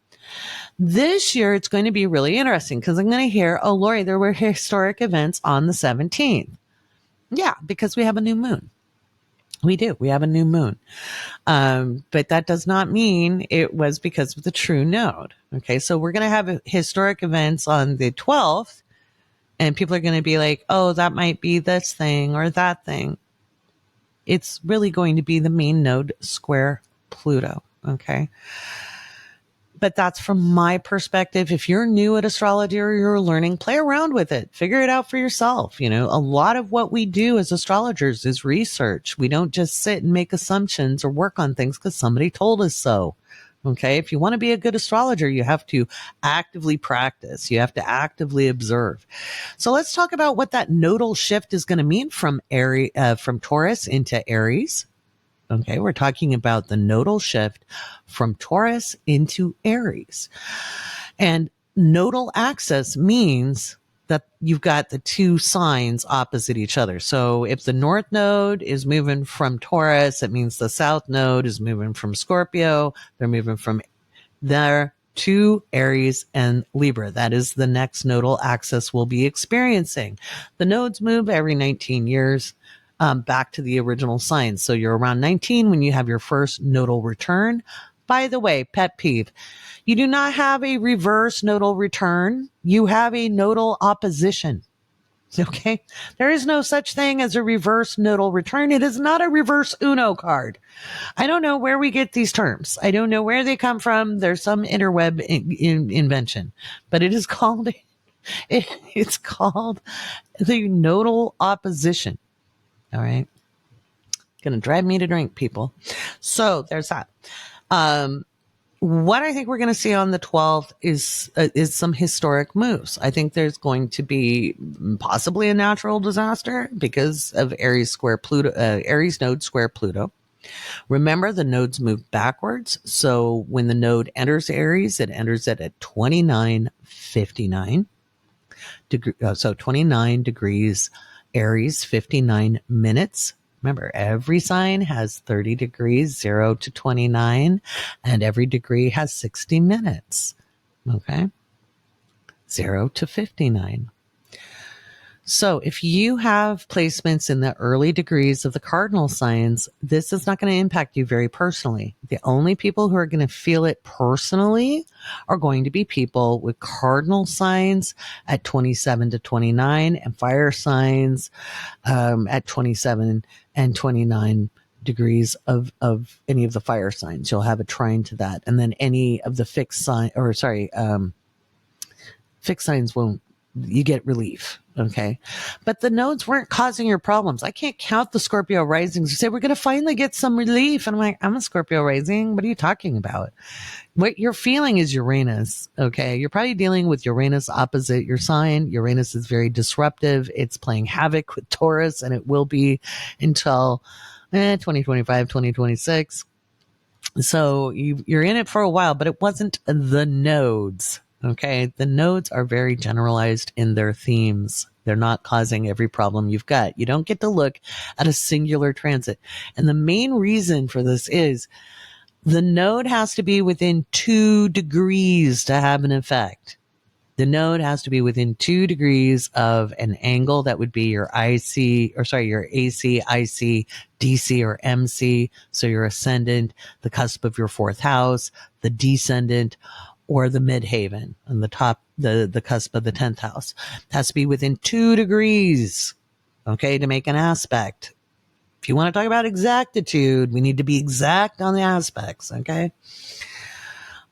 This year, it's going to be really interesting because I'm going to hear, oh, Lori, there were historic events on the 17th. Yeah, because we have a new moon. We do. We have a new moon. But that does not mean it was because of the true node. Okay. So we're going to have historic events on the 12th and people are going to be like, oh, that might be this thing or that thing. It's really going to be the mean node square Pluto. Okay. But that's from my perspective. If you're new at astrology or you're learning, play around with it. Figure it out for yourself. You know, a lot of what we do as astrologers is research. We don't just sit and make assumptions or work on things because somebody told us so. Okay. If you want to be a good astrologer, you have to actively practice. You have to actively observe. So let's talk about what that nodal shift is going to mean from Taurus into Aries. Okay, we're talking about the nodal shift from Taurus into Aries. And nodal axis means that you've got the two signs opposite each other. So if the north node is moving from Taurus, it means the south node is moving from Scorpio. They're moving from there to Aries and Libra. That is the next nodal axis we'll be experiencing. The nodes move every 19 years. Back to the original signs. So you're around 19 when you have your first nodal return. By the way, pet peeve, you do not have a reverse nodal return. You have a nodal opposition. Okay. There is no such thing as a reverse nodal return. It is not a reverse Uno card. I don't know where we get these terms. I don't know where they come from. There's some interweb invention, but it is called, it's called the nodal opposition. All right. Gonna drive me to drink, people. So there's that. What I think we're going to see on the 12th is some historic moves. I think there's going to be possibly a natural disaster because of Aries square Pluto, Aries node square Pluto. Remember, the nodes move backwards. So when the node enters Aries, it enters it at 29:59. So 29 degrees Aries, 59 minutes. Remember, every sign has 30 degrees, 0 to 29, and every degree has 60 minutes. Okay? 0 to 59. So if you have placements in the early degrees of the cardinal signs, this is not going to impact you very personally. The only people who are going to feel it personally are going to be people with cardinal signs at 27 to 29 and fire signs at 27 and 29 degrees of any of the fire signs. You'll have a trine to that. And then any of the fixed signs won't, you get relief. Okay. But the nodes weren't causing your problems. I can't count the Scorpio risings. You say, we're going to finally get some relief. And I'm like, I'm a Scorpio rising. What are you talking about? What you're feeling is Uranus. Okay. You're probably dealing with Uranus opposite your sign. Uranus is very disruptive. It's playing havoc with Taurus, and it will be until 2025, 2026. So you're in it for a while, but it wasn't the nodes. Okay. The nodes are very generalized in their themes. They're not causing every problem you've got. You don't get to look at a singular transit. And the main reason for this is the node has to be within 2 degrees to have an effect. The node has to be within 2 degrees of an angle that would be your your AC, IC, DC, or MC. So your ascendant, the cusp of your 4th house, the descendant, or the midhaven on the top, the cusp of the 10th house. It has to be within 2 degrees, okay, to make an aspect. If you want to talk about exactitude, we need to be exact on the aspects, okay?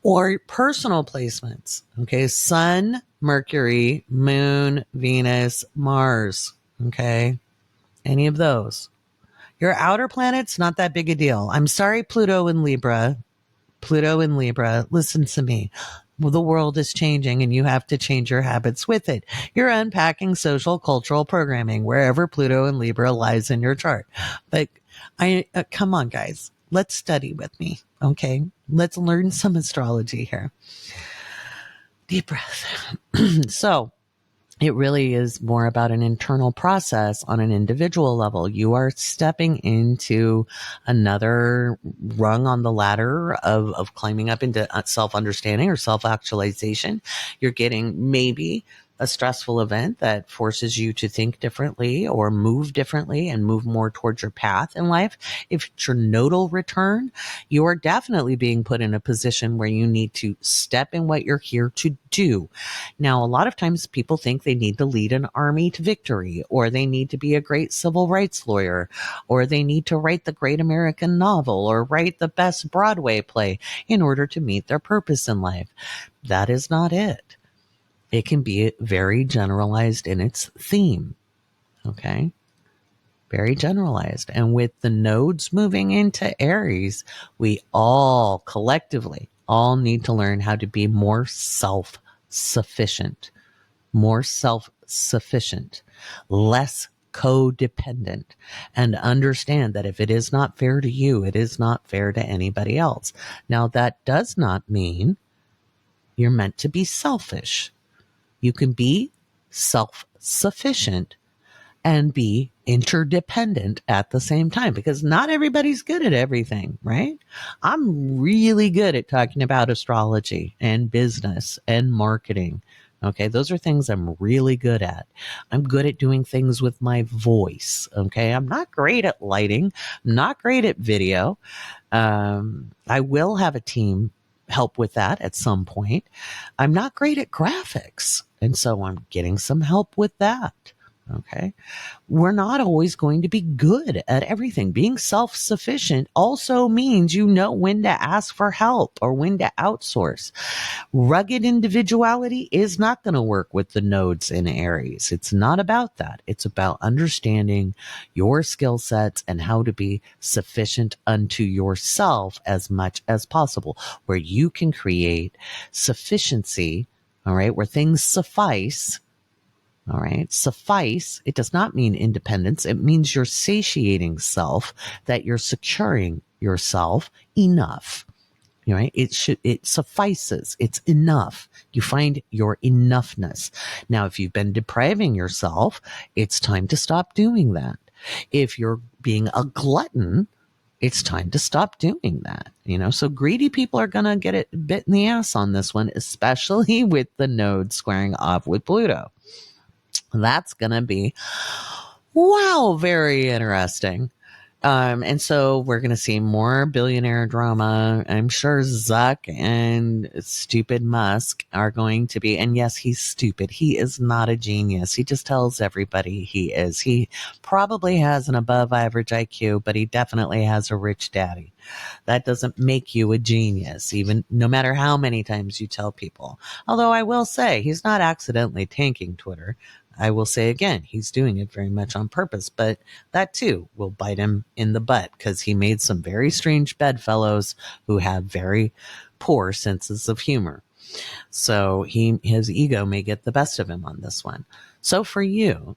Or personal placements, okay? Sun, Mercury, Moon, Venus, Mars, okay? Any of those. Your outer planets, not that big a deal. I'm sorry, Pluto in Libra, listen to me. Well, the world is changing and you have to change your habits with it. You're unpacking social cultural programming wherever Pluto and Libra lies in your chart. But come on, guys, let's study with me. Okay. Let's learn some astrology here. Deep breath. So it really is more about an internal process on an individual level. You are stepping into another rung on the ladder of climbing up into self-understanding or self-actualization. You're getting maybe a stressful event that forces you to think differently or move differently and move more towards your path in life. If it's your nodal return, you are definitely being put in a position where you need to step in what you're here to do. Now, a lot of times people think they need to lead an army to victory, or they need to be a great civil rights lawyer, or they need to write the great American novel or write the best Broadway play in order to meet their purpose in life. That is not it. It can be very generalized in its theme. Okay. Very generalized. And with the nodes moving into Aries, we all collectively all need to learn how to be more self-sufficient, less codependent, and understand that if it is not fair to you, it is not fair to anybody else. Now, that does not mean you're meant to be selfish. You can be self-sufficient and be interdependent at the same time, because not everybody's good at everything, right? I'm really good at talking about astrology and business and marketing. Okay, those are things I'm really good at. I'm good at doing things with my voice. Okay, I'm not great at lighting, I'm not great at video. I will have a team help with that at some point. I'm not great at graphics, and so I'm getting some help with that. Okay. We're not always going to be good at everything. Being self-sufficient also means you know when to ask for help or when to outsource. Rugged individuality is not going to work with the nodes in Aries. It's not about that. It's about understanding your skill sets and how to be sufficient unto yourself as much as possible, where you can create sufficiency, all right, where things suffice. All right. Suffice, it does not mean independence. It means you're satiating self, that you're securing yourself enough. All right. It suffices. It's enough. You find your enoughness. Now, if you've been depriving yourself, it's time to stop doing that. If you're being a glutton, it's time to stop doing that. So greedy people are going to get it bit in the ass on this one, especially with the node squaring off with Pluto. That's going to be, wow, very interesting. And so we're going to see more billionaire drama. I'm sure Zuck and stupid Musk are going to be, and yes, he's stupid. He is not a genius. He just tells everybody he is. He probably has an above average IQ, but he definitely has a rich daddy. That doesn't make you a genius, even no matter how many times you tell people. Although I will say he's not accidentally tanking Twitter. I will say again, he's doing it very much on purpose, but that too will bite him in the butt because he made some very strange bedfellows who have very poor senses of humor. So his ego may get the best of him on this one. So for you,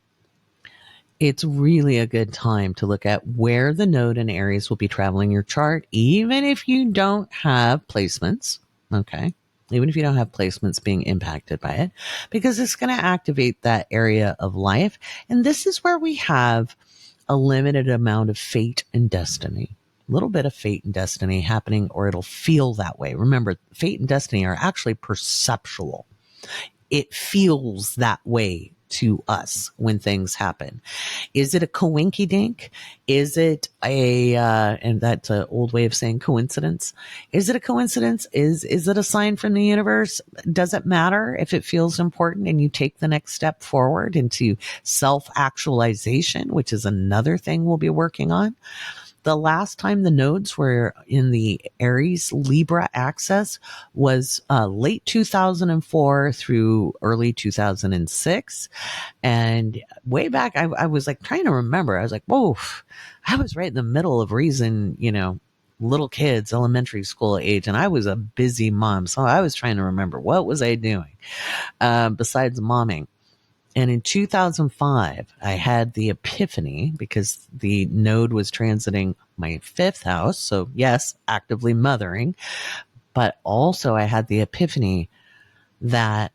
it's really a good time to look at where the node in Aries will be traveling your chart, even if you don't have placements. Okay. Even if you don't have placements being impacted by it, because it's going to activate that area of life. And this is where we have a limited amount of fate and destiny. A little bit of fate and destiny happening, or it'll feel that way. Remember, fate and destiny are actually perceptual. It feels that way to us when things happen. Is it a coinky dink? Is it and that's an old way of saying coincidence. Is it a coincidence? Is it a sign from the universe? Does it matter if it feels important and you take the next step forward into self-actualization, which is another thing we'll be working on? The last time the nodes were in the Aries Libra axis was late 2004 through early 2006. And way back, I was like trying to remember. I was like, whoa, I was right in the middle of raising, little kids, elementary school age. And I was a busy mom. So I was trying to remember, what was I doing besides momming? And in 2005, I had the epiphany because the node was transiting my fifth house. So yes, actively mothering, but also I had the epiphany that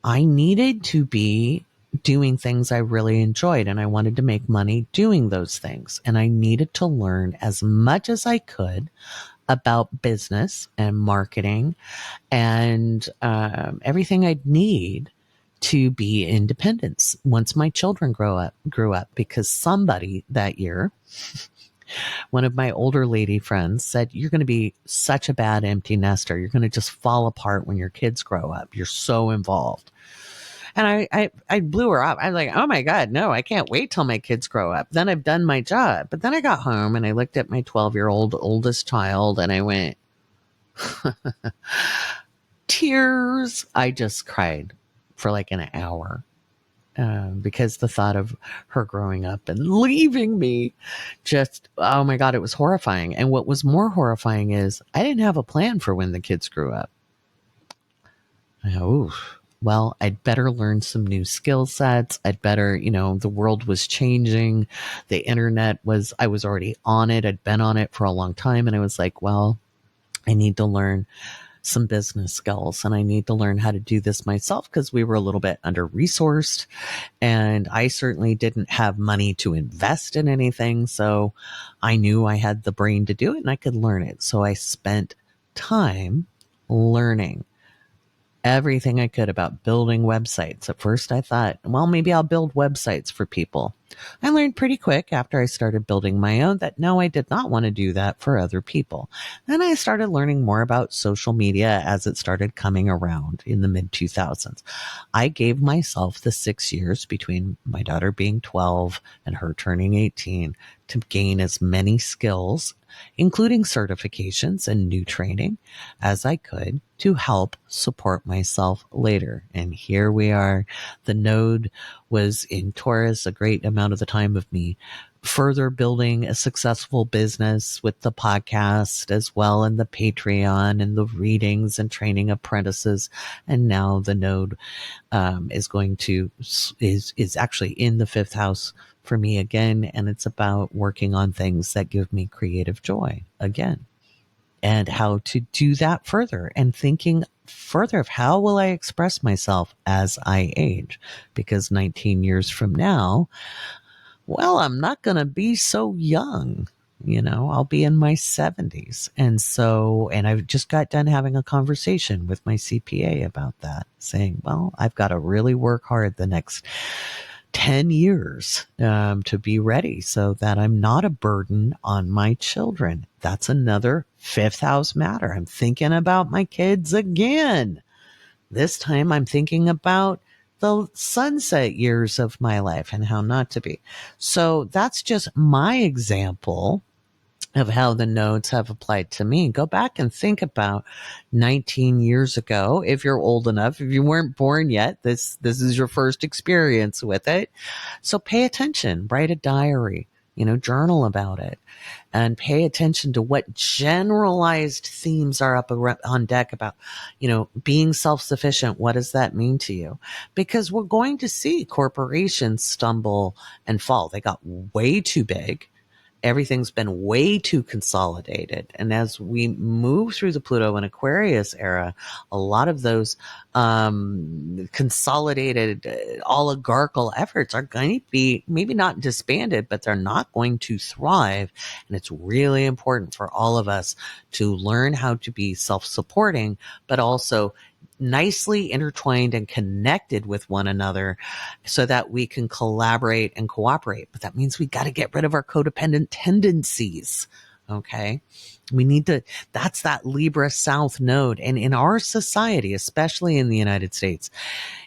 I needed to be doing things I really enjoyed, and I wanted to make money doing those things. And I needed to learn as much as I could about business and marketing and everything I'd need to be independent once my children grew up, because somebody that year, one of my older lady friends said, you're going to be such a bad empty nester. You're going to just fall apart when your kids grow up. You're so involved. And I blew her up. I was like, oh my God, no, I can't wait till my kids grow up. Then I've done my job. But then I got home and I looked at my 12-year-old oldest child and I went, tears. I just cried for like an hour. Because the thought of her growing up and leaving me just, oh my God, it was horrifying. And what was more horrifying is I didn't have a plan for when the kids grew up. Well, I'd better learn some new skill sets. I'd better, the world was changing. The internet I was already on it. I'd been on it for a long time. And I was like, well, I need to learn some business skills and I need to learn how to do this myself because we were a little bit under-resourced and I certainly didn't have money to invest in anything. So I knew I had the brain to do it and I could learn it. So I spent time learning everything I could about building websites. At first I thought, well, maybe I'll build websites for people. I learned pretty quick after I started building my own that no, I did not want to do that for other people. Then I started learning more about social media as it started coming around in the mid 2000s. I gave myself the 6 years between my daughter being 12 and her turning 18 to gain as many skills, including certifications and new training, as I could to help support myself later. And here we are. The node was in Taurus a great amount of the time of me further building a successful business with the podcast as well, and the Patreon and the readings and training apprentices. And now the node is actually in the fifth house for me again, and it's about working on things that give me creative joy again, and how to do that further, and thinking further of how will I express myself as I age, because 19 years from now, well, I'm not going to be so young. I'll be in my 70s. And I just got done having a conversation with my CPA about that, saying, well, I've got to really work hard the next 10 years to be ready so that I'm not a burden on my children. That's another fifth house matter. I'm thinking about my kids again. This time I'm thinking about the sunset years of my life and how not to be. So that's just my example of how the nodes have applied to me. Go back and think about 19 years ago. If you're old enough, if you weren't born yet, this is your first experience with it. So pay attention, write a diary, journal about it, and pay attention to what generalized themes are up on deck about, being self-sufficient. What does that mean to you? Because we're going to see corporations stumble and fall. They got way too big. Everything's been way too consolidated. And as we move through the Pluto and Aquarius era, a lot of those consolidated oligarchical efforts are going to be maybe not disbanded, but they're not going to thrive. And it's really important for all of us to learn how to be self-supporting, but also nicely intertwined and connected with one another so that we can collaborate and cooperate. But that means we got to get rid of our codependent tendencies. Okay. We need to, that's that Libra South node. And in our society, especially in the United States,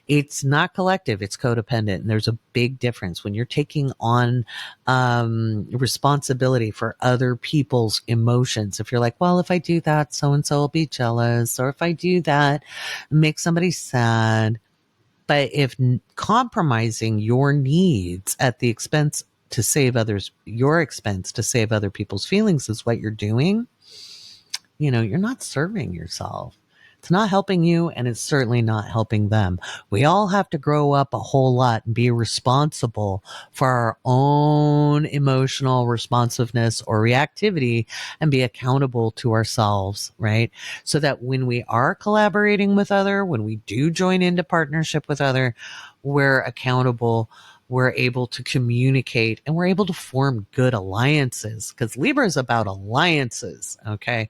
it's not collective, it's codependent. And there's a big difference when you're taking on responsibility for other people's emotions. If you're like, well, if I do that, so-and-so will be jealous, or if I do that, make somebody sad. But if compromising your needs at the expense to save others, your expense to save other people's feelings is what you're doing, you're not serving yourself. It's not helping you, and it's certainly not helping them. We all have to grow up a whole lot and be responsible for our own emotional responsiveness or reactivity, and be accountable to ourselves, right? So that when we are collaborating with other, when we do join into partnership with other, we're accountable, we're able to communicate, and we're able to form good alliances, because Libra is about alliances. Okay.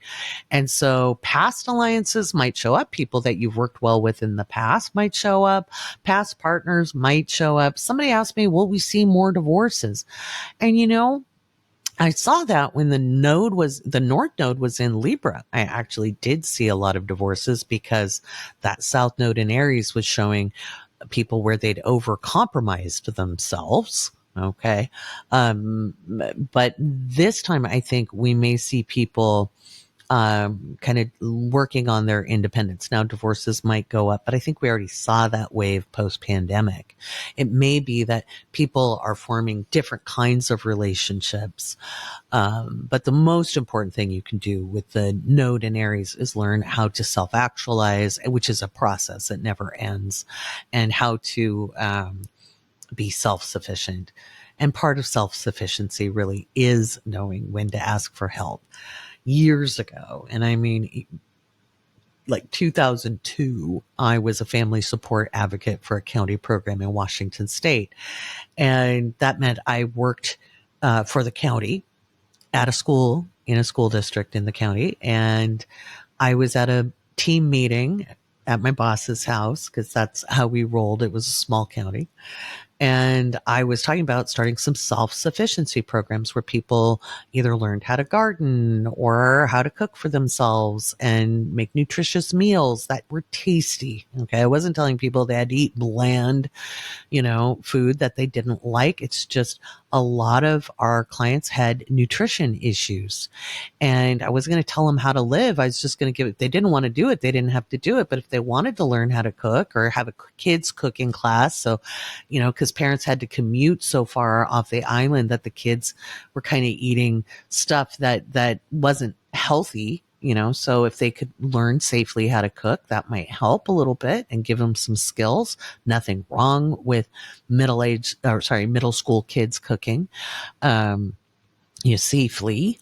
And so past alliances might show up. People that you've worked well with in the past might show up. Past partners might show up. Somebody asked me, will we see more divorces? And I saw that when the North node was in Libra. I actually did see a lot of divorces because that South node in Aries was showing people where they'd overcompromised themselves. Okay. But this time I think we may see people kind of working on their independence. Now divorces might go up, but I think we already saw that wave post-pandemic. It may be that people are forming different kinds of relationships. But the most important thing you can do with the node in Aries is learn how to self-actualize, which is a process that never ends, and how to be self-sufficient. And part of self-sufficiency really is knowing when to ask for help. Years ago, and I mean, like 2002, I was a family support advocate for a county program in Washington State. And that meant I worked for the county at a school, in a school district in the county. And I was at a team meeting at my boss's house, because that's how we rolled. It was a small county. And I was talking about starting some self-sufficiency programs where people either learned how to garden or how to cook for themselves and make nutritious meals that were tasty. Okay. I wasn't telling people they had to eat bland, food that they didn't like. It's just a lot of our clients had nutrition issues, and I wasn't going to tell them how to live. I was just going to give it. They didn't want to do it. They didn't have to do it. But if they wanted to learn how to cook or have a kids cooking class, so, cause parents had to commute so far off the island that the kids were kind of eating stuff that wasn't healthy. So if they could learn safely how to cook, that might help a little bit and give them some skills. Nothing wrong with middle school kids cooking, safely.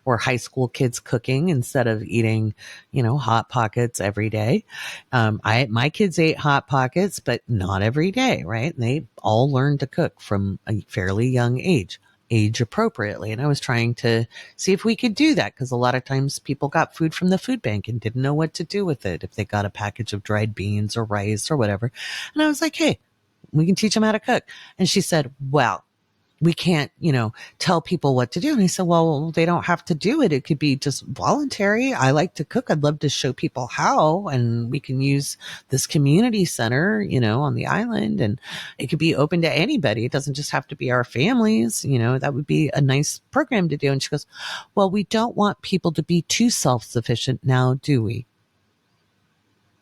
Or high school kids cooking instead of eating, Hot Pockets every day. My kids ate Hot Pockets, but not every day, right? And they all learned to cook from a fairly young age appropriately. And I was trying to see if we could do that, because a lot of times people got food from the food bank and didn't know what to do with it if they got a package of dried beans or rice or whatever. And I was like, hey, we can teach them how to cook. And she said, well, we can't, tell people what to do. And I said, well, they don't have to do it. It could be just voluntary. I like to cook. I'd love to show people how, and we can use this community center, on the island, and it could be open to anybody. It doesn't just have to be our families. That would be a nice program to do. And she goes, well, we don't want people to be too self-sufficient now, do we?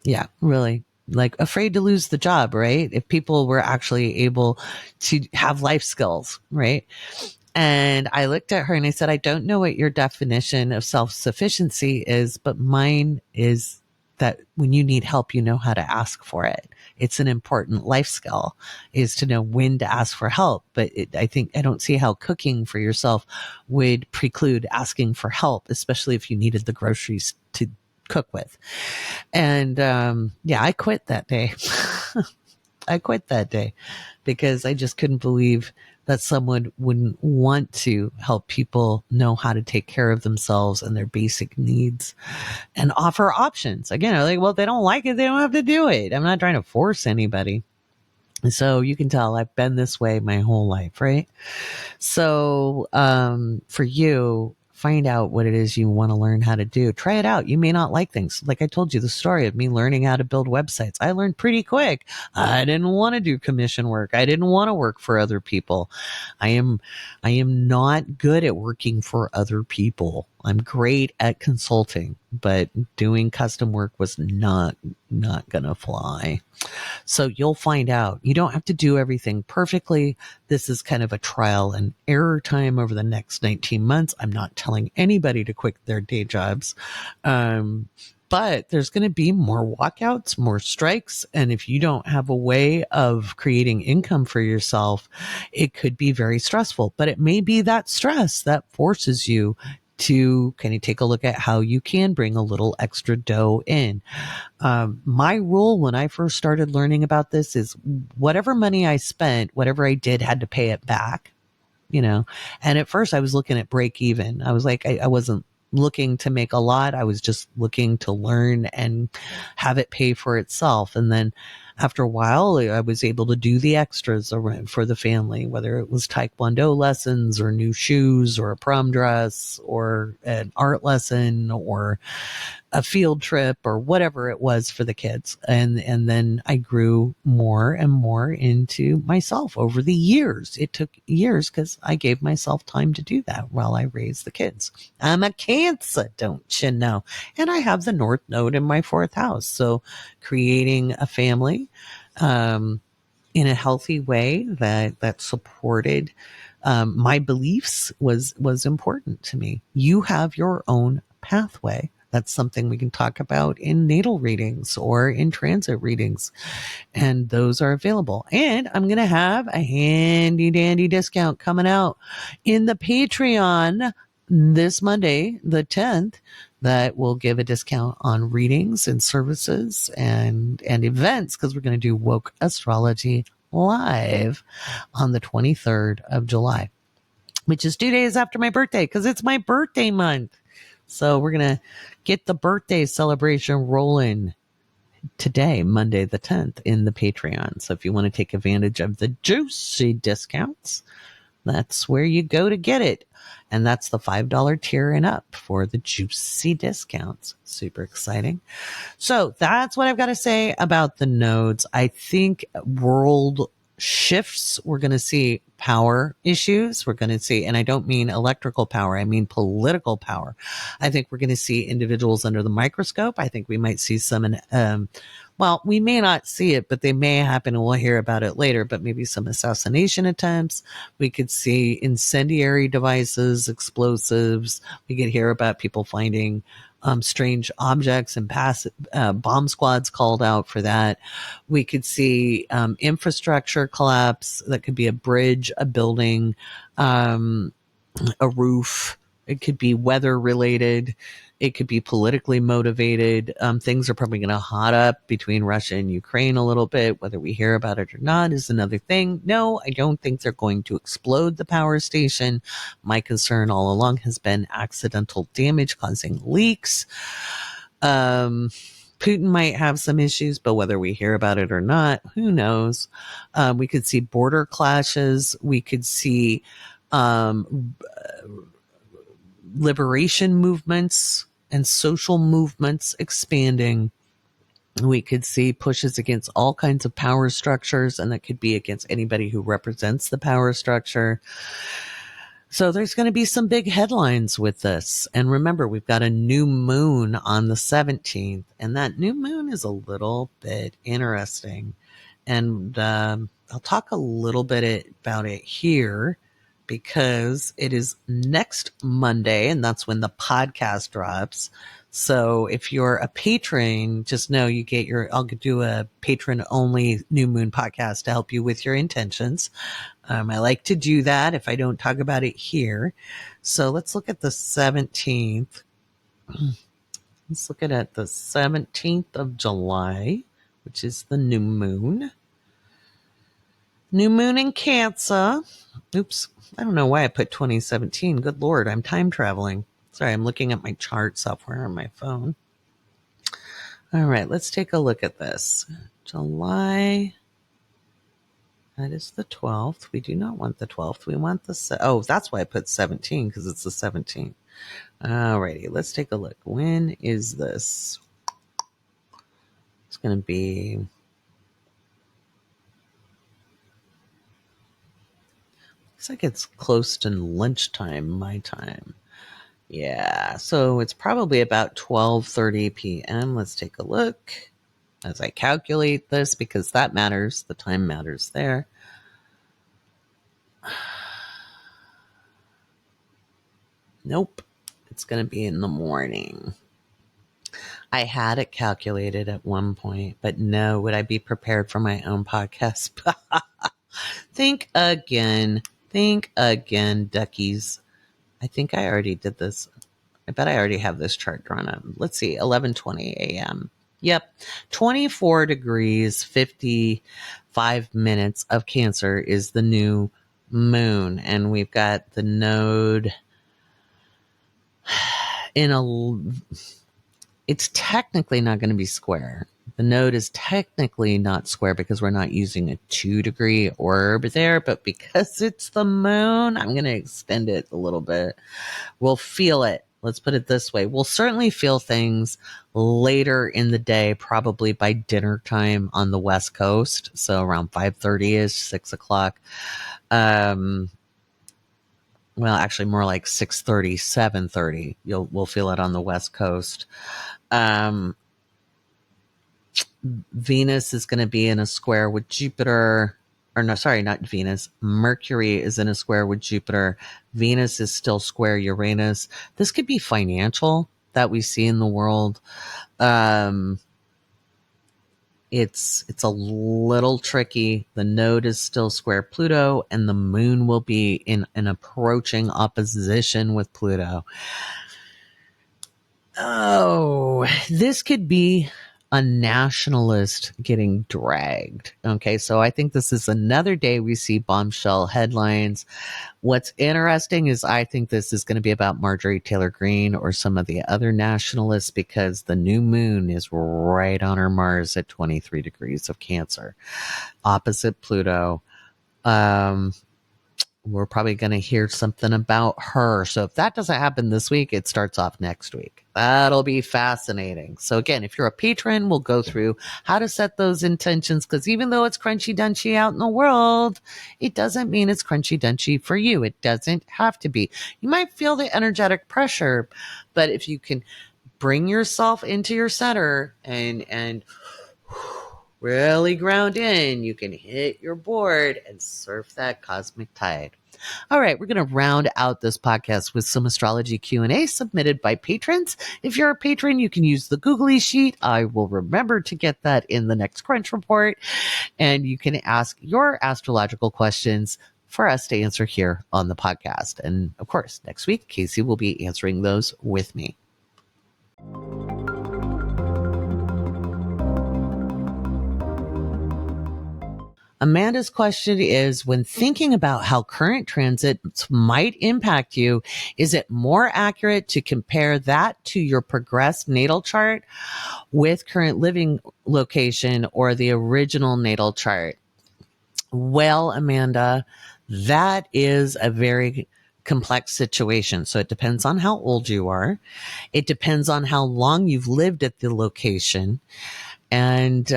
Yeah, really. Like afraid to lose the job, right? If people were actually able to have life skills, right? And I looked at her and I said, I don't know what your definition of self-sufficiency is, but mine is that when you need help, you know how to ask for it. It's an important life skill, is to know when to ask for help. But I don't see how cooking for yourself would preclude asking for help, especially if you needed the groceries to cook with. And I quit that day. I quit that day because I just couldn't believe that someone wouldn't want to help people know how to take care of themselves and their basic needs and offer options. Again, I'm like, well, if they don't like it, they don't have to do it. I'm not trying to force anybody. So you can tell I've been this way my whole life, right? So for you, find out what it is you want to learn how to do. Try it out. You may not like things. Like I told you the story of me learning how to build websites. I learned pretty quick. I didn't want to do commission work. I didn't want to work for other people. I am not good at working for other people. I'm great at consulting, but doing custom work was not going to fly. So you'll find out. You don't have to do everything perfectly. This is kind of a trial and error time over the next 19 months. I'm not telling anybody to quit their day jobs. But there's going to be more walkouts, more strikes. And if you don't have a way of creating income for yourself, it could be very stressful. But it may be that stress that forces you to kind of take a look at how you can bring a little extra dough in. My rule when I first started learning about this is whatever money I spent, whatever I did had to pay it back, and at first I was looking at break even. I was like, I wasn't looking to make a lot. I was just looking to learn and have it pay for itself. And then after a while, I was able to do the extras for the family, whether it was Taekwondo lessons or new shoes or a prom dress or an art lesson or a field trip or whatever it was for the kids. And then I grew more and more into myself over the years. It took years because I gave myself time to do that while I raised the kids. I'm a Cancer, don't you know? And I have the North Node in my fourth house. So creating a family, in a healthy way that supported, my beliefs was important to me. You have your own pathway. That's something we can talk about in natal readings or in transit readings. And those are available. And I'm going to have a handy dandy discount coming out in the Patreon this Monday, the 10th, that will give a discount on readings and services and events, because we're going to do Woke Astrology live on the 23rd of July, which is 2 days after my birthday, because it's my birthday month. So we're going to get the birthday celebration rolling today, Monday the 10th, in the Patreon. So if you want to take advantage of the juicy discounts, that's where you go to get it. And that's the $5 tier and up for the juicy discounts. Super exciting. So that's what I've got to say about the nodes. I think world shifts, we're going to see power issues. We're going to see, and I don't mean electrical power, I mean political power. I think we're going to see individuals under the microscope. I think we might see some, well, we may not see it, but they may happen and we'll hear about it later, but maybe some assassination attempts. We could see incendiary devices, explosives. We could hear about people finding strange objects and bomb squads called out for that. We could see infrastructure collapse. That could be a bridge, a building, a roof. It could be weather related. It could be politically motivated. Things are probably going to hot up between Russia and Ukraine a little bit. Whether we hear about it or not is another thing. No, I don't think they're going to explode the power station. My concern all along has been accidental damage causing leaks. Putin might have some issues, but whether we hear about it or not, who knows? We could see border clashes. We could see liberation movements and social movements expanding. We could see pushes against all kinds of power structures, and that could be against anybody who represents the power structure. So there's going to be some big headlines with this. And remember, we've got a new moon on the 17th, and that new moon is a little bit interesting. And I'll talk a little bit about it here because it is next Monday, and that's when the podcast drops. So if you're a patron, just know you get I'll do a patron only new moon podcast to help you with your intentions. I like to do that if I don't talk about it here. So let's look at the 17th. Let's look at it, the 17th of July, which is the new moon. New moon in Cancer. Oops. I don't know why I put 2017. Good Lord, I'm time traveling. Sorry, I'm looking at my chart software on my phone. All right, let's take a look at this. July. That is the 12th. We do not want the 12th. We want the... Oh, that's why I put 17, because it's the 17th. All righty, let's take a look. When is this? It's going to be... Looks like it's close to lunchtime, my time. Yeah, so it's probably about 12:30 p.m. Let's take a look as I calculate this, because that matters. The time matters there. Nope, it's going to be in the morning. I had it calculated at one point, but no, would I be prepared for my own podcast? Think again, duckies. I think I already did this. I bet I already have this chart drawn up. Let's see, 11:20 a.m. Yep, 24 degrees, 55 minutes of Cancer is the new moon. And we've got the node it's technically not going to be square. The node is technically not square because we're not using a 2-degree orb there, but because it's the moon, I'm going to extend it a little bit. We'll feel it. Let's put it this way. We'll certainly feel things later in the day, probably by dinner time on the West Coast. So around 5:30-ish, 6 o'clock. Well, actually more like 6:30, 7:30. We'll feel it on the West Coast. Venus is going to be in a square with Jupiter. Or no, sorry, not Venus. Mercury is in a square with Jupiter. Venus is still square Uranus. This could be financial that we see in the world. It's a little tricky. The node is still square Pluto, and the moon will be in an approaching opposition with Pluto. Oh, this could be a nationalist getting dragged. Okay, so I think this is another day we see bombshell headlines. What's interesting is I think this is going to be about Marjorie Taylor Greene or some of the other nationalists, because the new moon is right on her Mars at 23 degrees of Cancer, opposite Pluto. We're probably going to hear something about her. So if that doesn't happen this week, it starts off next week. That'll be fascinating. So again, if you're a patron, we'll go through how to set those intentions, because even though it's crunchy dunchy out in the world, it doesn't mean it's crunchy dunchy for you. It doesn't have to be. You might feel the energetic pressure, but if you can bring yourself into your center and really ground in, you can hit your board and surf that cosmic tide. All right, we're going to round out this podcast with some astrology Q&A submitted by patrons. If you're a patron, you can use the Googly sheet. I will remember to get that in the next Crunch Report. And you can ask your astrological questions for us to answer here on the podcast. And of course, next week, Casey will be answering those with me. Amanda's question is, when thinking about how current transits might impact you, is it more accurate to compare that to your progressed natal chart with current living location or the original natal chart? Well, Amanda, that is a very complex situation. So it depends on how old you are. It depends on how long you've lived at the location. And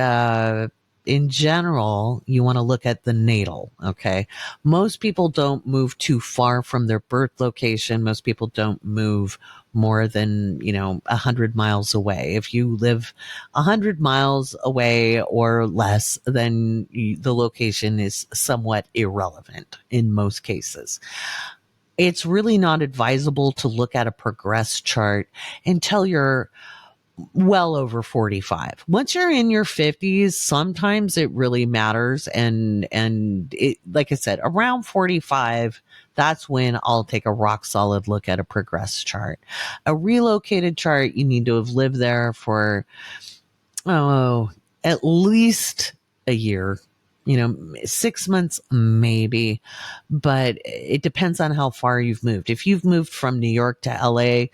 in general, you want to look at the natal, okay? Most people don't move too far from their birth location. Most people don't move more than, 100 miles away. If you live 100 miles away or less, then the location is somewhat irrelevant in most cases. It's really not advisable to look at a progressed chart until you're well over 45. Once you're in your 50s, sometimes it really matters. And it, like I said, around 45, that's when I'll take a rock solid look at a progressed chart. A relocated chart, you need to have lived there for, at least a year, 6 months, maybe, but it depends on how far you've moved. If you've moved from New York to LA,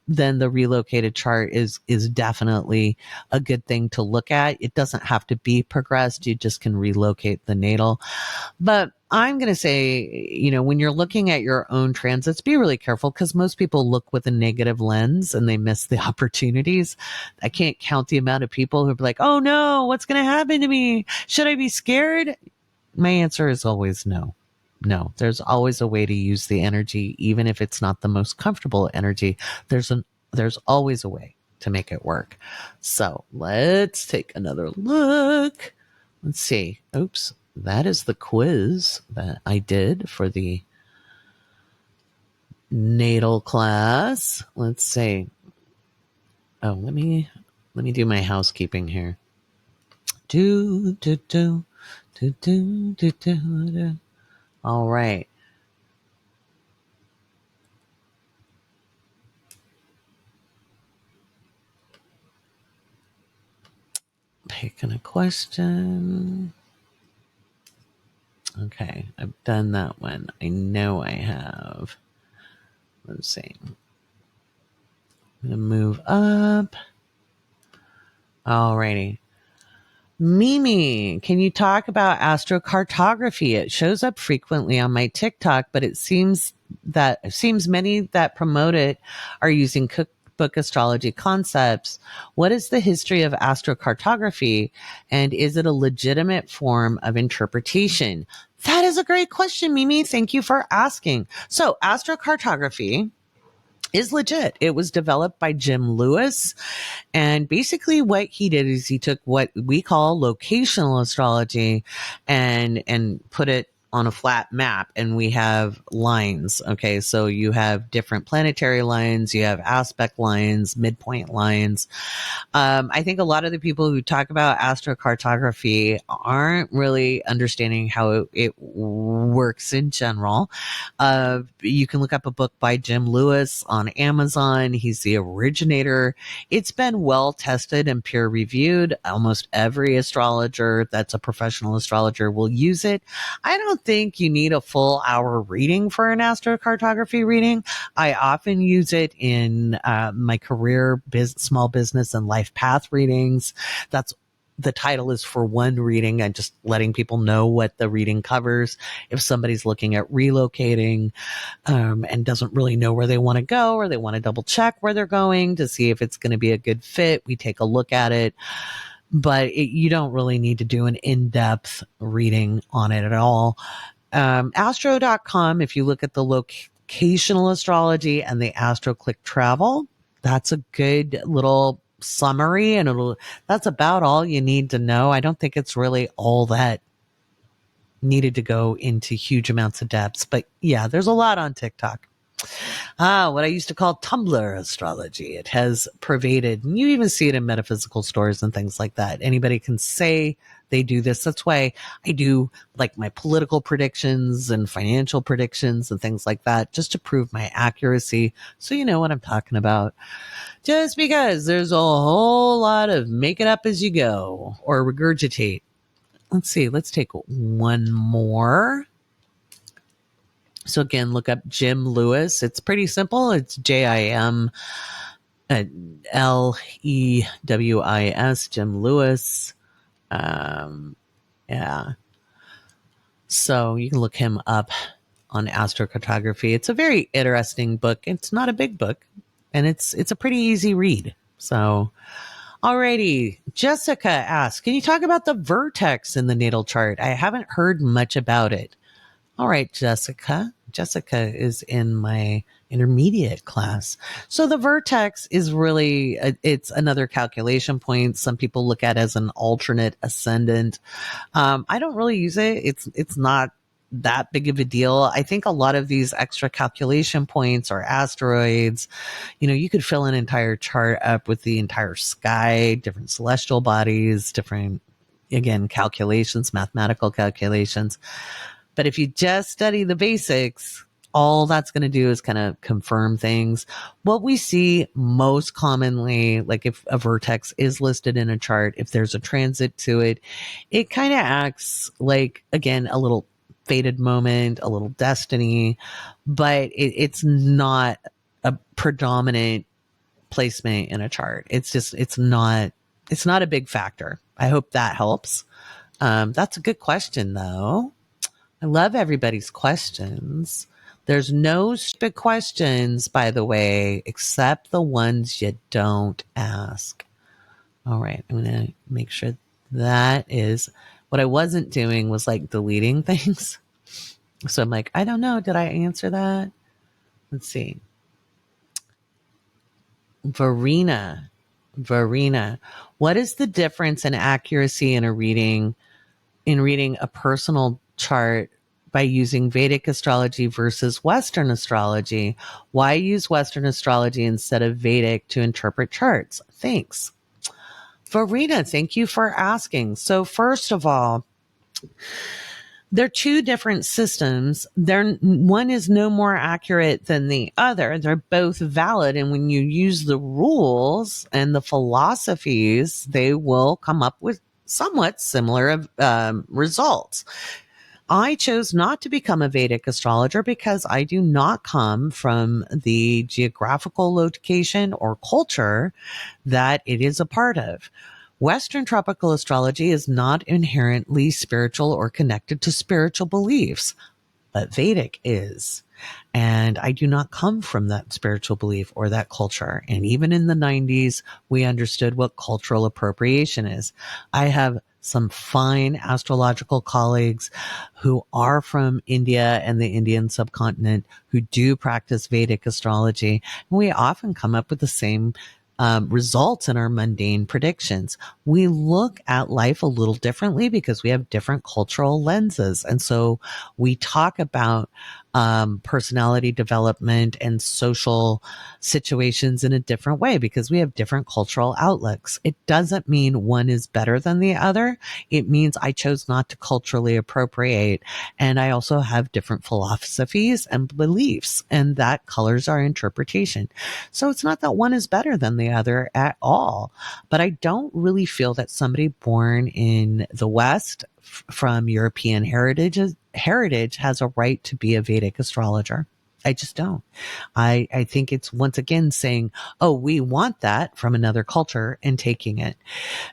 then the relocated chart is definitely a good thing to look at. It doesn't have to be progressed. You just can relocate the natal. But I'm going to say, when you're looking at your own transits, be really careful, because most people look with a negative lens and they miss the opportunities. I can't count the amount of people who are like, oh no, what's going to happen to me? Should I be scared? My answer is always no. No, there's always a way to use the energy, even if it's not the most comfortable energy. There's always a way to make it work. So let's take another look. Let's see. Oops. That is the quiz that I did for the natal class. Let's see. Oh, let me do my housekeeping here. All right. Picking a question. Okay, I've done that one. I know I have. Let's see. I'm going to move up. Alrighty. Mimi, can you talk about astrocartography? It shows up frequently on my TikTok, but it seems many that promote it are using cookbook astrology concepts. What is the history of astrocartography, and is it a legitimate form of interpretation? That is a great question, Mimi. Thank you for asking. So, astrocartography is legit. It was developed by Jim Lewis. And basically what he did is he took what we call locational astrology and put it on a flat map and we have lines. Okay. So you have different planetary lines, you have aspect lines, midpoint lines. I think a lot of the people who talk about astrocartography aren't really understanding how it works in general. You can look up a book by Jim Lewis on Amazon. He's the originator. It's been well tested and peer reviewed. Almost every astrologer that's a professional astrologer will use it. I don't think you need a full hour reading for an astrocartography reading. I often use it in my career, small business, and life path readings. That's the title is for one reading and just letting people know what the reading covers. If somebody's looking at relocating and doesn't really know where they want to go, or they want to double check where they're going to see if it's going to be a good fit, we take a look at it. But you don't really need to do an in-depth reading on it at all. Astro.com, if you look at the locational astrology and the Astro Click Travel, that's a good little summary, and that's about all you need to know. I don't think it's really all that needed to go into huge amounts of depths, but yeah, there's a lot on TikTok. What I used to call Tumblr astrology. It has pervaded, and you even see it in metaphysical stores and things like that. Anybody can say they do this. That's why I do like my political predictions and financial predictions and things like that, just to prove my accuracy. So you know what I'm talking about. Just because there's a whole lot of make it up as you go or regurgitate. Let's see. Let's take one more. So again, look up Jim Lewis. It's pretty simple. It's JIM LEWIS, Jim Lewis. Yeah. So you can look him up on astrocartography. It's a very interesting book. It's not a big book, and it's a pretty easy read. So, alrighty. Jessica asks, can you talk about the vertex in the natal chart? I haven't heard much about it. All right, Jessica. Jessica is in my intermediate class. So the vertex is really, it's another calculation point. Some people look at it as an alternate ascendant. I don't really use it. It's not that big of a deal. I think a lot of these extra calculation points or asteroids, you could fill an entire chart up with the entire sky, different celestial bodies, different, again, calculations, mathematical calculations. But if you just study the basics, all that's going to do is kind of confirm things. What we see most commonly, like if a vertex is listed in a chart, if there's a transit to it, it kind of acts like, again, a little fated moment, a little destiny, but it's not a predominant placement in a chart. It's not a big factor. I hope that helps. That's a good question though. I love everybody's questions. There's no stupid questions, by the way, except the ones you don't ask. All right. I'm going to make sure that is what I wasn't doing was like deleting things. So I'm like, I don't know. Did I answer that? Let's see. Verena, what is the difference in accuracy in reading a personal chart by using Vedic astrology versus Western astrology? Why use Western astrology instead of Vedic to interpret charts? Thanks. Verena, thank you for asking. So first of all, they're two different systems. One is no more accurate than the other. They're both valid. And when you use the rules and the philosophies, they will come up with somewhat similar results. I chose not to become a Vedic astrologer because I do not come from the geographical location or culture that it is a part of. Western tropical astrology is not inherently spiritual or connected to spiritual beliefs, but Vedic is. And I do not come from that spiritual belief or that culture. And even in the 90s, we understood what cultural appropriation is. I have some fine astrological colleagues who are from India and the Indian subcontinent who do practice Vedic astrology. And we often come up with the same results in our mundane predictions. We look at life a little differently because we have different cultural lenses. And so we talk about personality development and social situations in a different way because we have different cultural outlooks. It doesn't mean one is better than the other. It means I chose not to culturally appropriate. And I also have different philosophies and beliefs, and that colors our interpretation. So it's not that one is better than the other at all. But I don't really feel that somebody born in the West from European heritage has a right to be a Vedic astrologer. I just don't. I think it's once again saying, oh, we want that from another culture and taking it.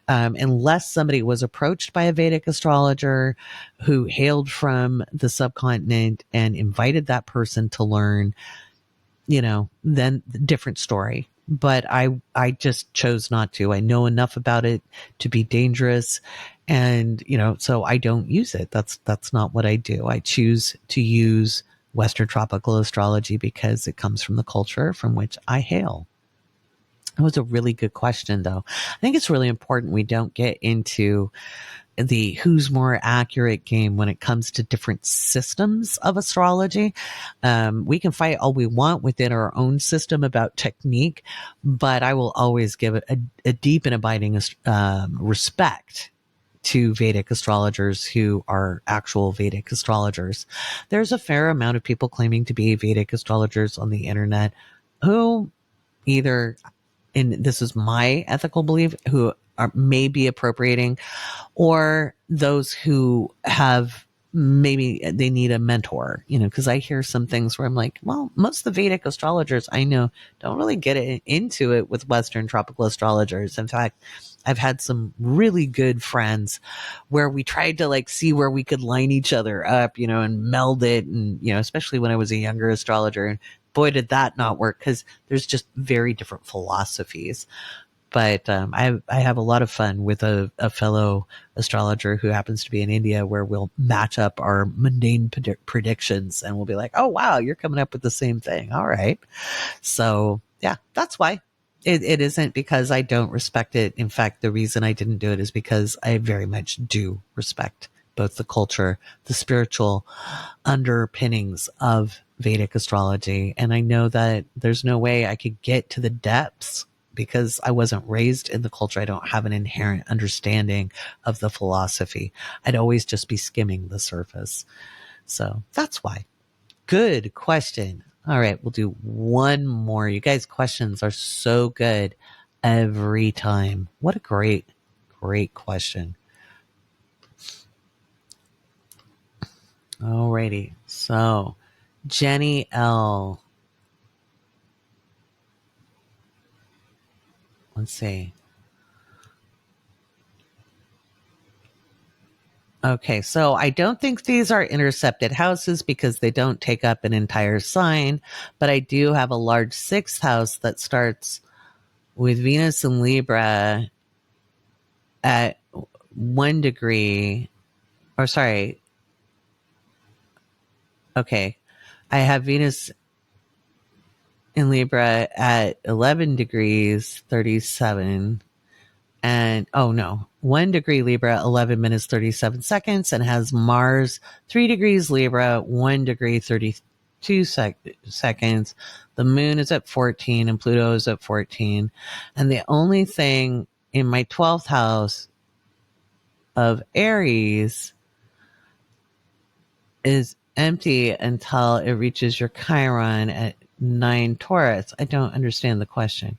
Unless somebody was approached by a Vedic astrologer who hailed from the subcontinent and invited that person to learn, then different story. But I just chose not to. I know enough about it to be dangerous. And, so I don't use it. That's not what I do. I choose to use Western tropical astrology because it comes from the culture from which I hail. It was a really good question, though. I think it's really important we don't get into the who's more accurate game when it comes to different systems of astrology. We can fight all we want within our own system about technique, but I will always give it a deep and abiding respect to Vedic astrologers who are actual Vedic astrologers. There's a fair amount of people claiming to be Vedic astrologers on the internet who either, and this is my ethical belief, who are maybe appropriating, or those who have maybe they need a mentor, because I hear some things where I'm like, well, most of the Vedic astrologers I know don't really get into it with Western tropical astrologers. In fact, I've had some really good friends where we tried to see where we could line each other up, and meld it. And, especially when I was a younger astrologer, and boy, did that not work because there's just very different philosophies. But I have a lot of fun with a fellow astrologer who happens to be in India, where we'll match up our mundane predictions and we'll be like, oh, wow, you're coming up with the same thing. All right. So, yeah, that's why. It isn't because I don't respect it. In fact, the reason I didn't do it is because I very much do respect both the culture, the spiritual underpinnings of Vedic astrology. And I know that there's no way I could get to the depths because I wasn't raised in the culture. I don't have an inherent understanding of the philosophy. I'd always just be skimming the surface. So that's why. Good question. All right, we'll do one more. You guys' questions are so good every time. What a great question. Alrighty. So, Jenny L. Let's see. Okay, so I don't think these are intercepted houses because they don't take up an entire sign, but I do have a large sixth house that starts with Venus in Libra at 1 degree, or sorry. Okay, I have Venus in Libra at 11 degrees, 37. And, 1 degree Libra, 11 minutes, 37 seconds, and has Mars 3 degrees Libra, 1 degree, 32 seconds. The moon is at 14 and Pluto is at 14. And the only thing in my 12th house of Aries is empty until it reaches your Chiron at 9 Taurus. I don't understand the question.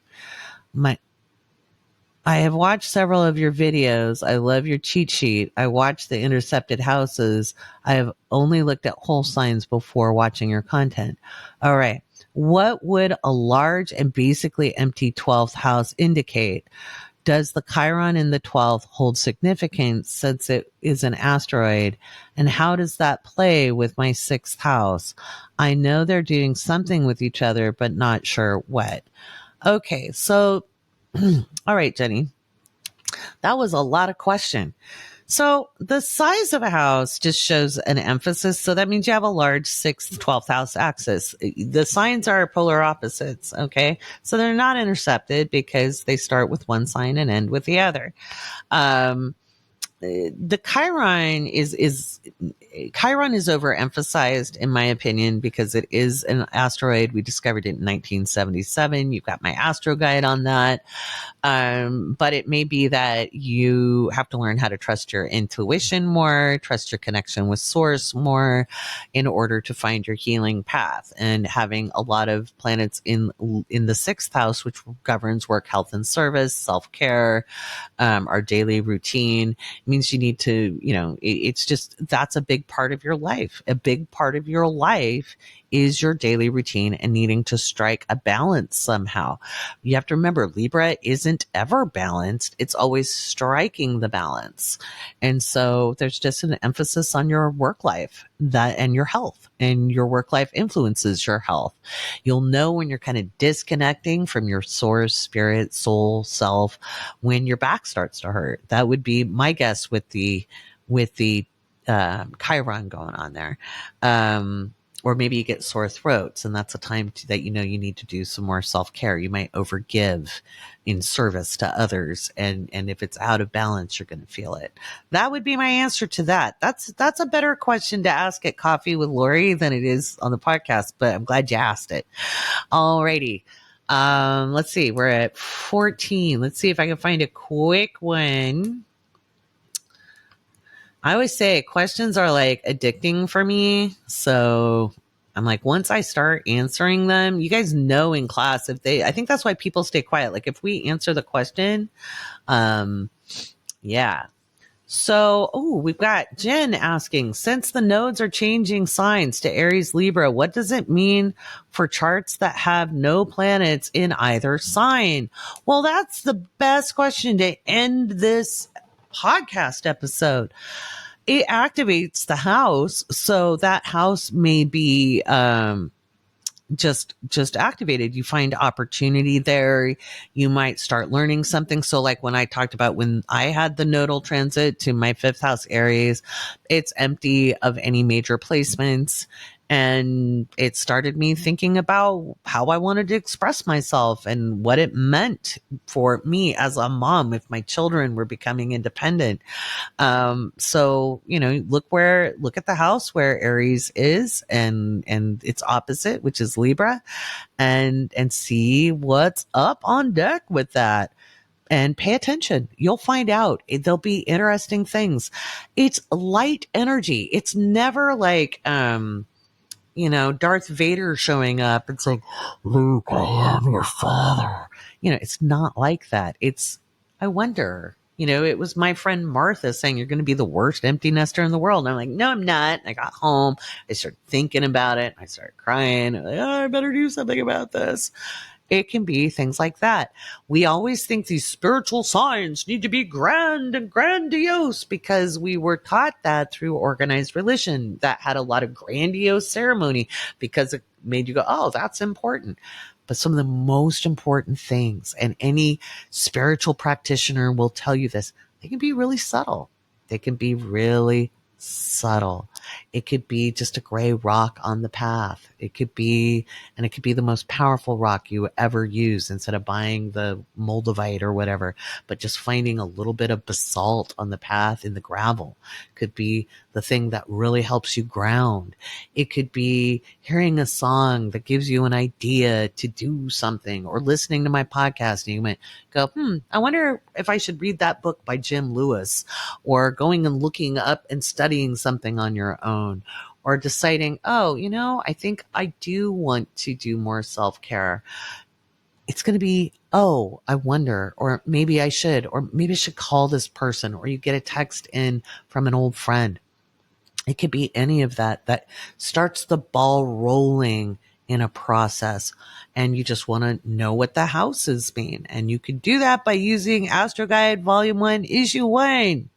I have watched several of your videos. I love your cheat sheet. I watched the intercepted houses. I have only looked at whole signs before watching your content. All right. What would a large and basically empty 12th house indicate? Does the Chiron in the 12th hold significance since it is an asteroid? And how does that play with my 6th house? I know they're doing something with each other, but not sure what. Okay, so all right, Jenny, that was a lot of question. So the size of a house just shows an emphasis. So that means you have a large 6th, 12th house axis. The signs are polar opposites. Okay. So they're not intercepted because they start with one sign and end with the other. Um, the Chiron is overemphasized in my opinion because it is an asteroid. We discovered it in 1977. You've got my astro guide on that. But it may be that you have to learn how to trust your intuition more, trust your connection with source more in order to find your healing path. And having a lot of planets in the 6th house, which governs work, health, and service, self-care, our daily routine, means you need to, it's just, that's a big part of your life. A big part of your life is your daily routine and needing to strike a balance somehow. You have to remember, Libra isn't ever balanced. It's always striking the balance. And so there's just an emphasis on your work life and your health, and your work life influences your health. You'll know when you're kind of disconnecting from your source, spirit, soul, self, when your back starts to hurt. That would be my guess with the Chiron going on there. Or maybe you get sore throats, and that's a time that you need to do some more self-care. You might overgive in service to others, and if it's out of balance, you're going to feel it. That would be my answer to that. That's a better question to ask at Coffee with Lori than it is on the podcast, but I'm glad you asked it. Alrighty. Let's see. We're at 14. Let's see if I can find a quick one. I always say questions are like addicting for me. So I'm like, once I start answering them, you guys know in class, I think that's why people stay quiet. Like if we answer the question, yeah. So, we've got Jen asking, since the nodes are changing signs to Aries, Libra, what does it mean for charts that have no planets in either sign? Well, that's the best question to end this podcast episode. It activates the house. So that house may be, just activated. You find opportunity there. You might start learning something. So like when I talked about when I had the nodal transit to my 5th house Aries, it's empty of any major placements. And it started me thinking about how I wanted to express myself and what it meant for me as a mom if my children were becoming independent. So, look at the house where Aries is and its opposite, which is Libra, and see what's up on deck with that. And pay attention. You'll find out. There'll be interesting things. It's light energy. It's never like, Darth Vader showing up and saying, Luke, I am your father. It's not like that. I wonder, it was my friend Martha saying, you're going to be the worst empty nester in the world. And I'm like, no, I'm not. I got home. I started thinking about it. I started crying. I'm like, I better do something about this. It can be things like that. We always think these spiritual signs need to be grand and grandiose because we were taught that through organized religion that had a lot of grandiose ceremony because it made you go, oh, that's important. But some of the most important things, and any spiritual practitioner will tell you this, they can be really subtle. They can be really subtle. It could be just a gray rock on the path. It could be the most powerful rock you ever use instead of buying the moldavite or whatever, but just finding a little bit of basalt on the path in the gravel could be the thing that really helps you ground. It could be hearing a song that gives you an idea to do something, or listening to my podcast and you might go, I wonder if I should read that book by Jim Lewis, or going and looking up and studying something on your own, or deciding, I think I do want to do more self-care. It's going to be, I wonder, or maybe I should call this person, or you get a text in from an old friend. It could be any of that starts the ball rolling in a process, and you just want to know what the houses mean. And you can do that by using Astro Guide Volume 1, Issue 1,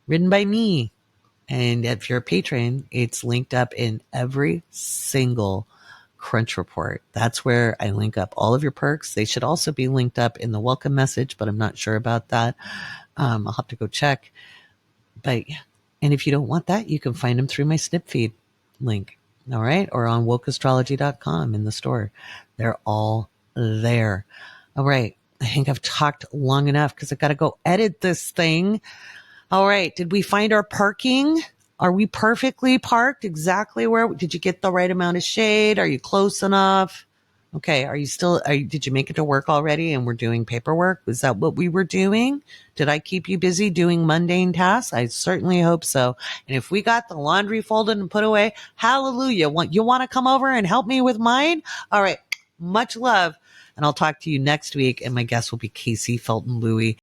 written by me. And if you're a patron, it's linked up in every single Crunch report. That's where I link up all of your perks. They should also be linked up in the welcome message, but I'm not sure about that. I'll have to go check. But yeah. And if you don't want that, you can find them through my snip feed link. All right. Or on wokeastrology.com in the store. They're all there. All right. I think I've talked long enough because I've got to go edit this thing. All right. Did we find our parking? Are we perfectly parked? Exactly where? Did you get the right amount of shade? Are you close enough? Okay. Did you make it to work already and we're doing paperwork? Was that what we were doing? Did I keep you busy doing mundane tasks? I certainly hope so. And if we got the laundry folded and put away, hallelujah. You want to come over and help me with mine? All right. Much love. And I'll talk to you next week. And my guest will be Casey Felton Louie.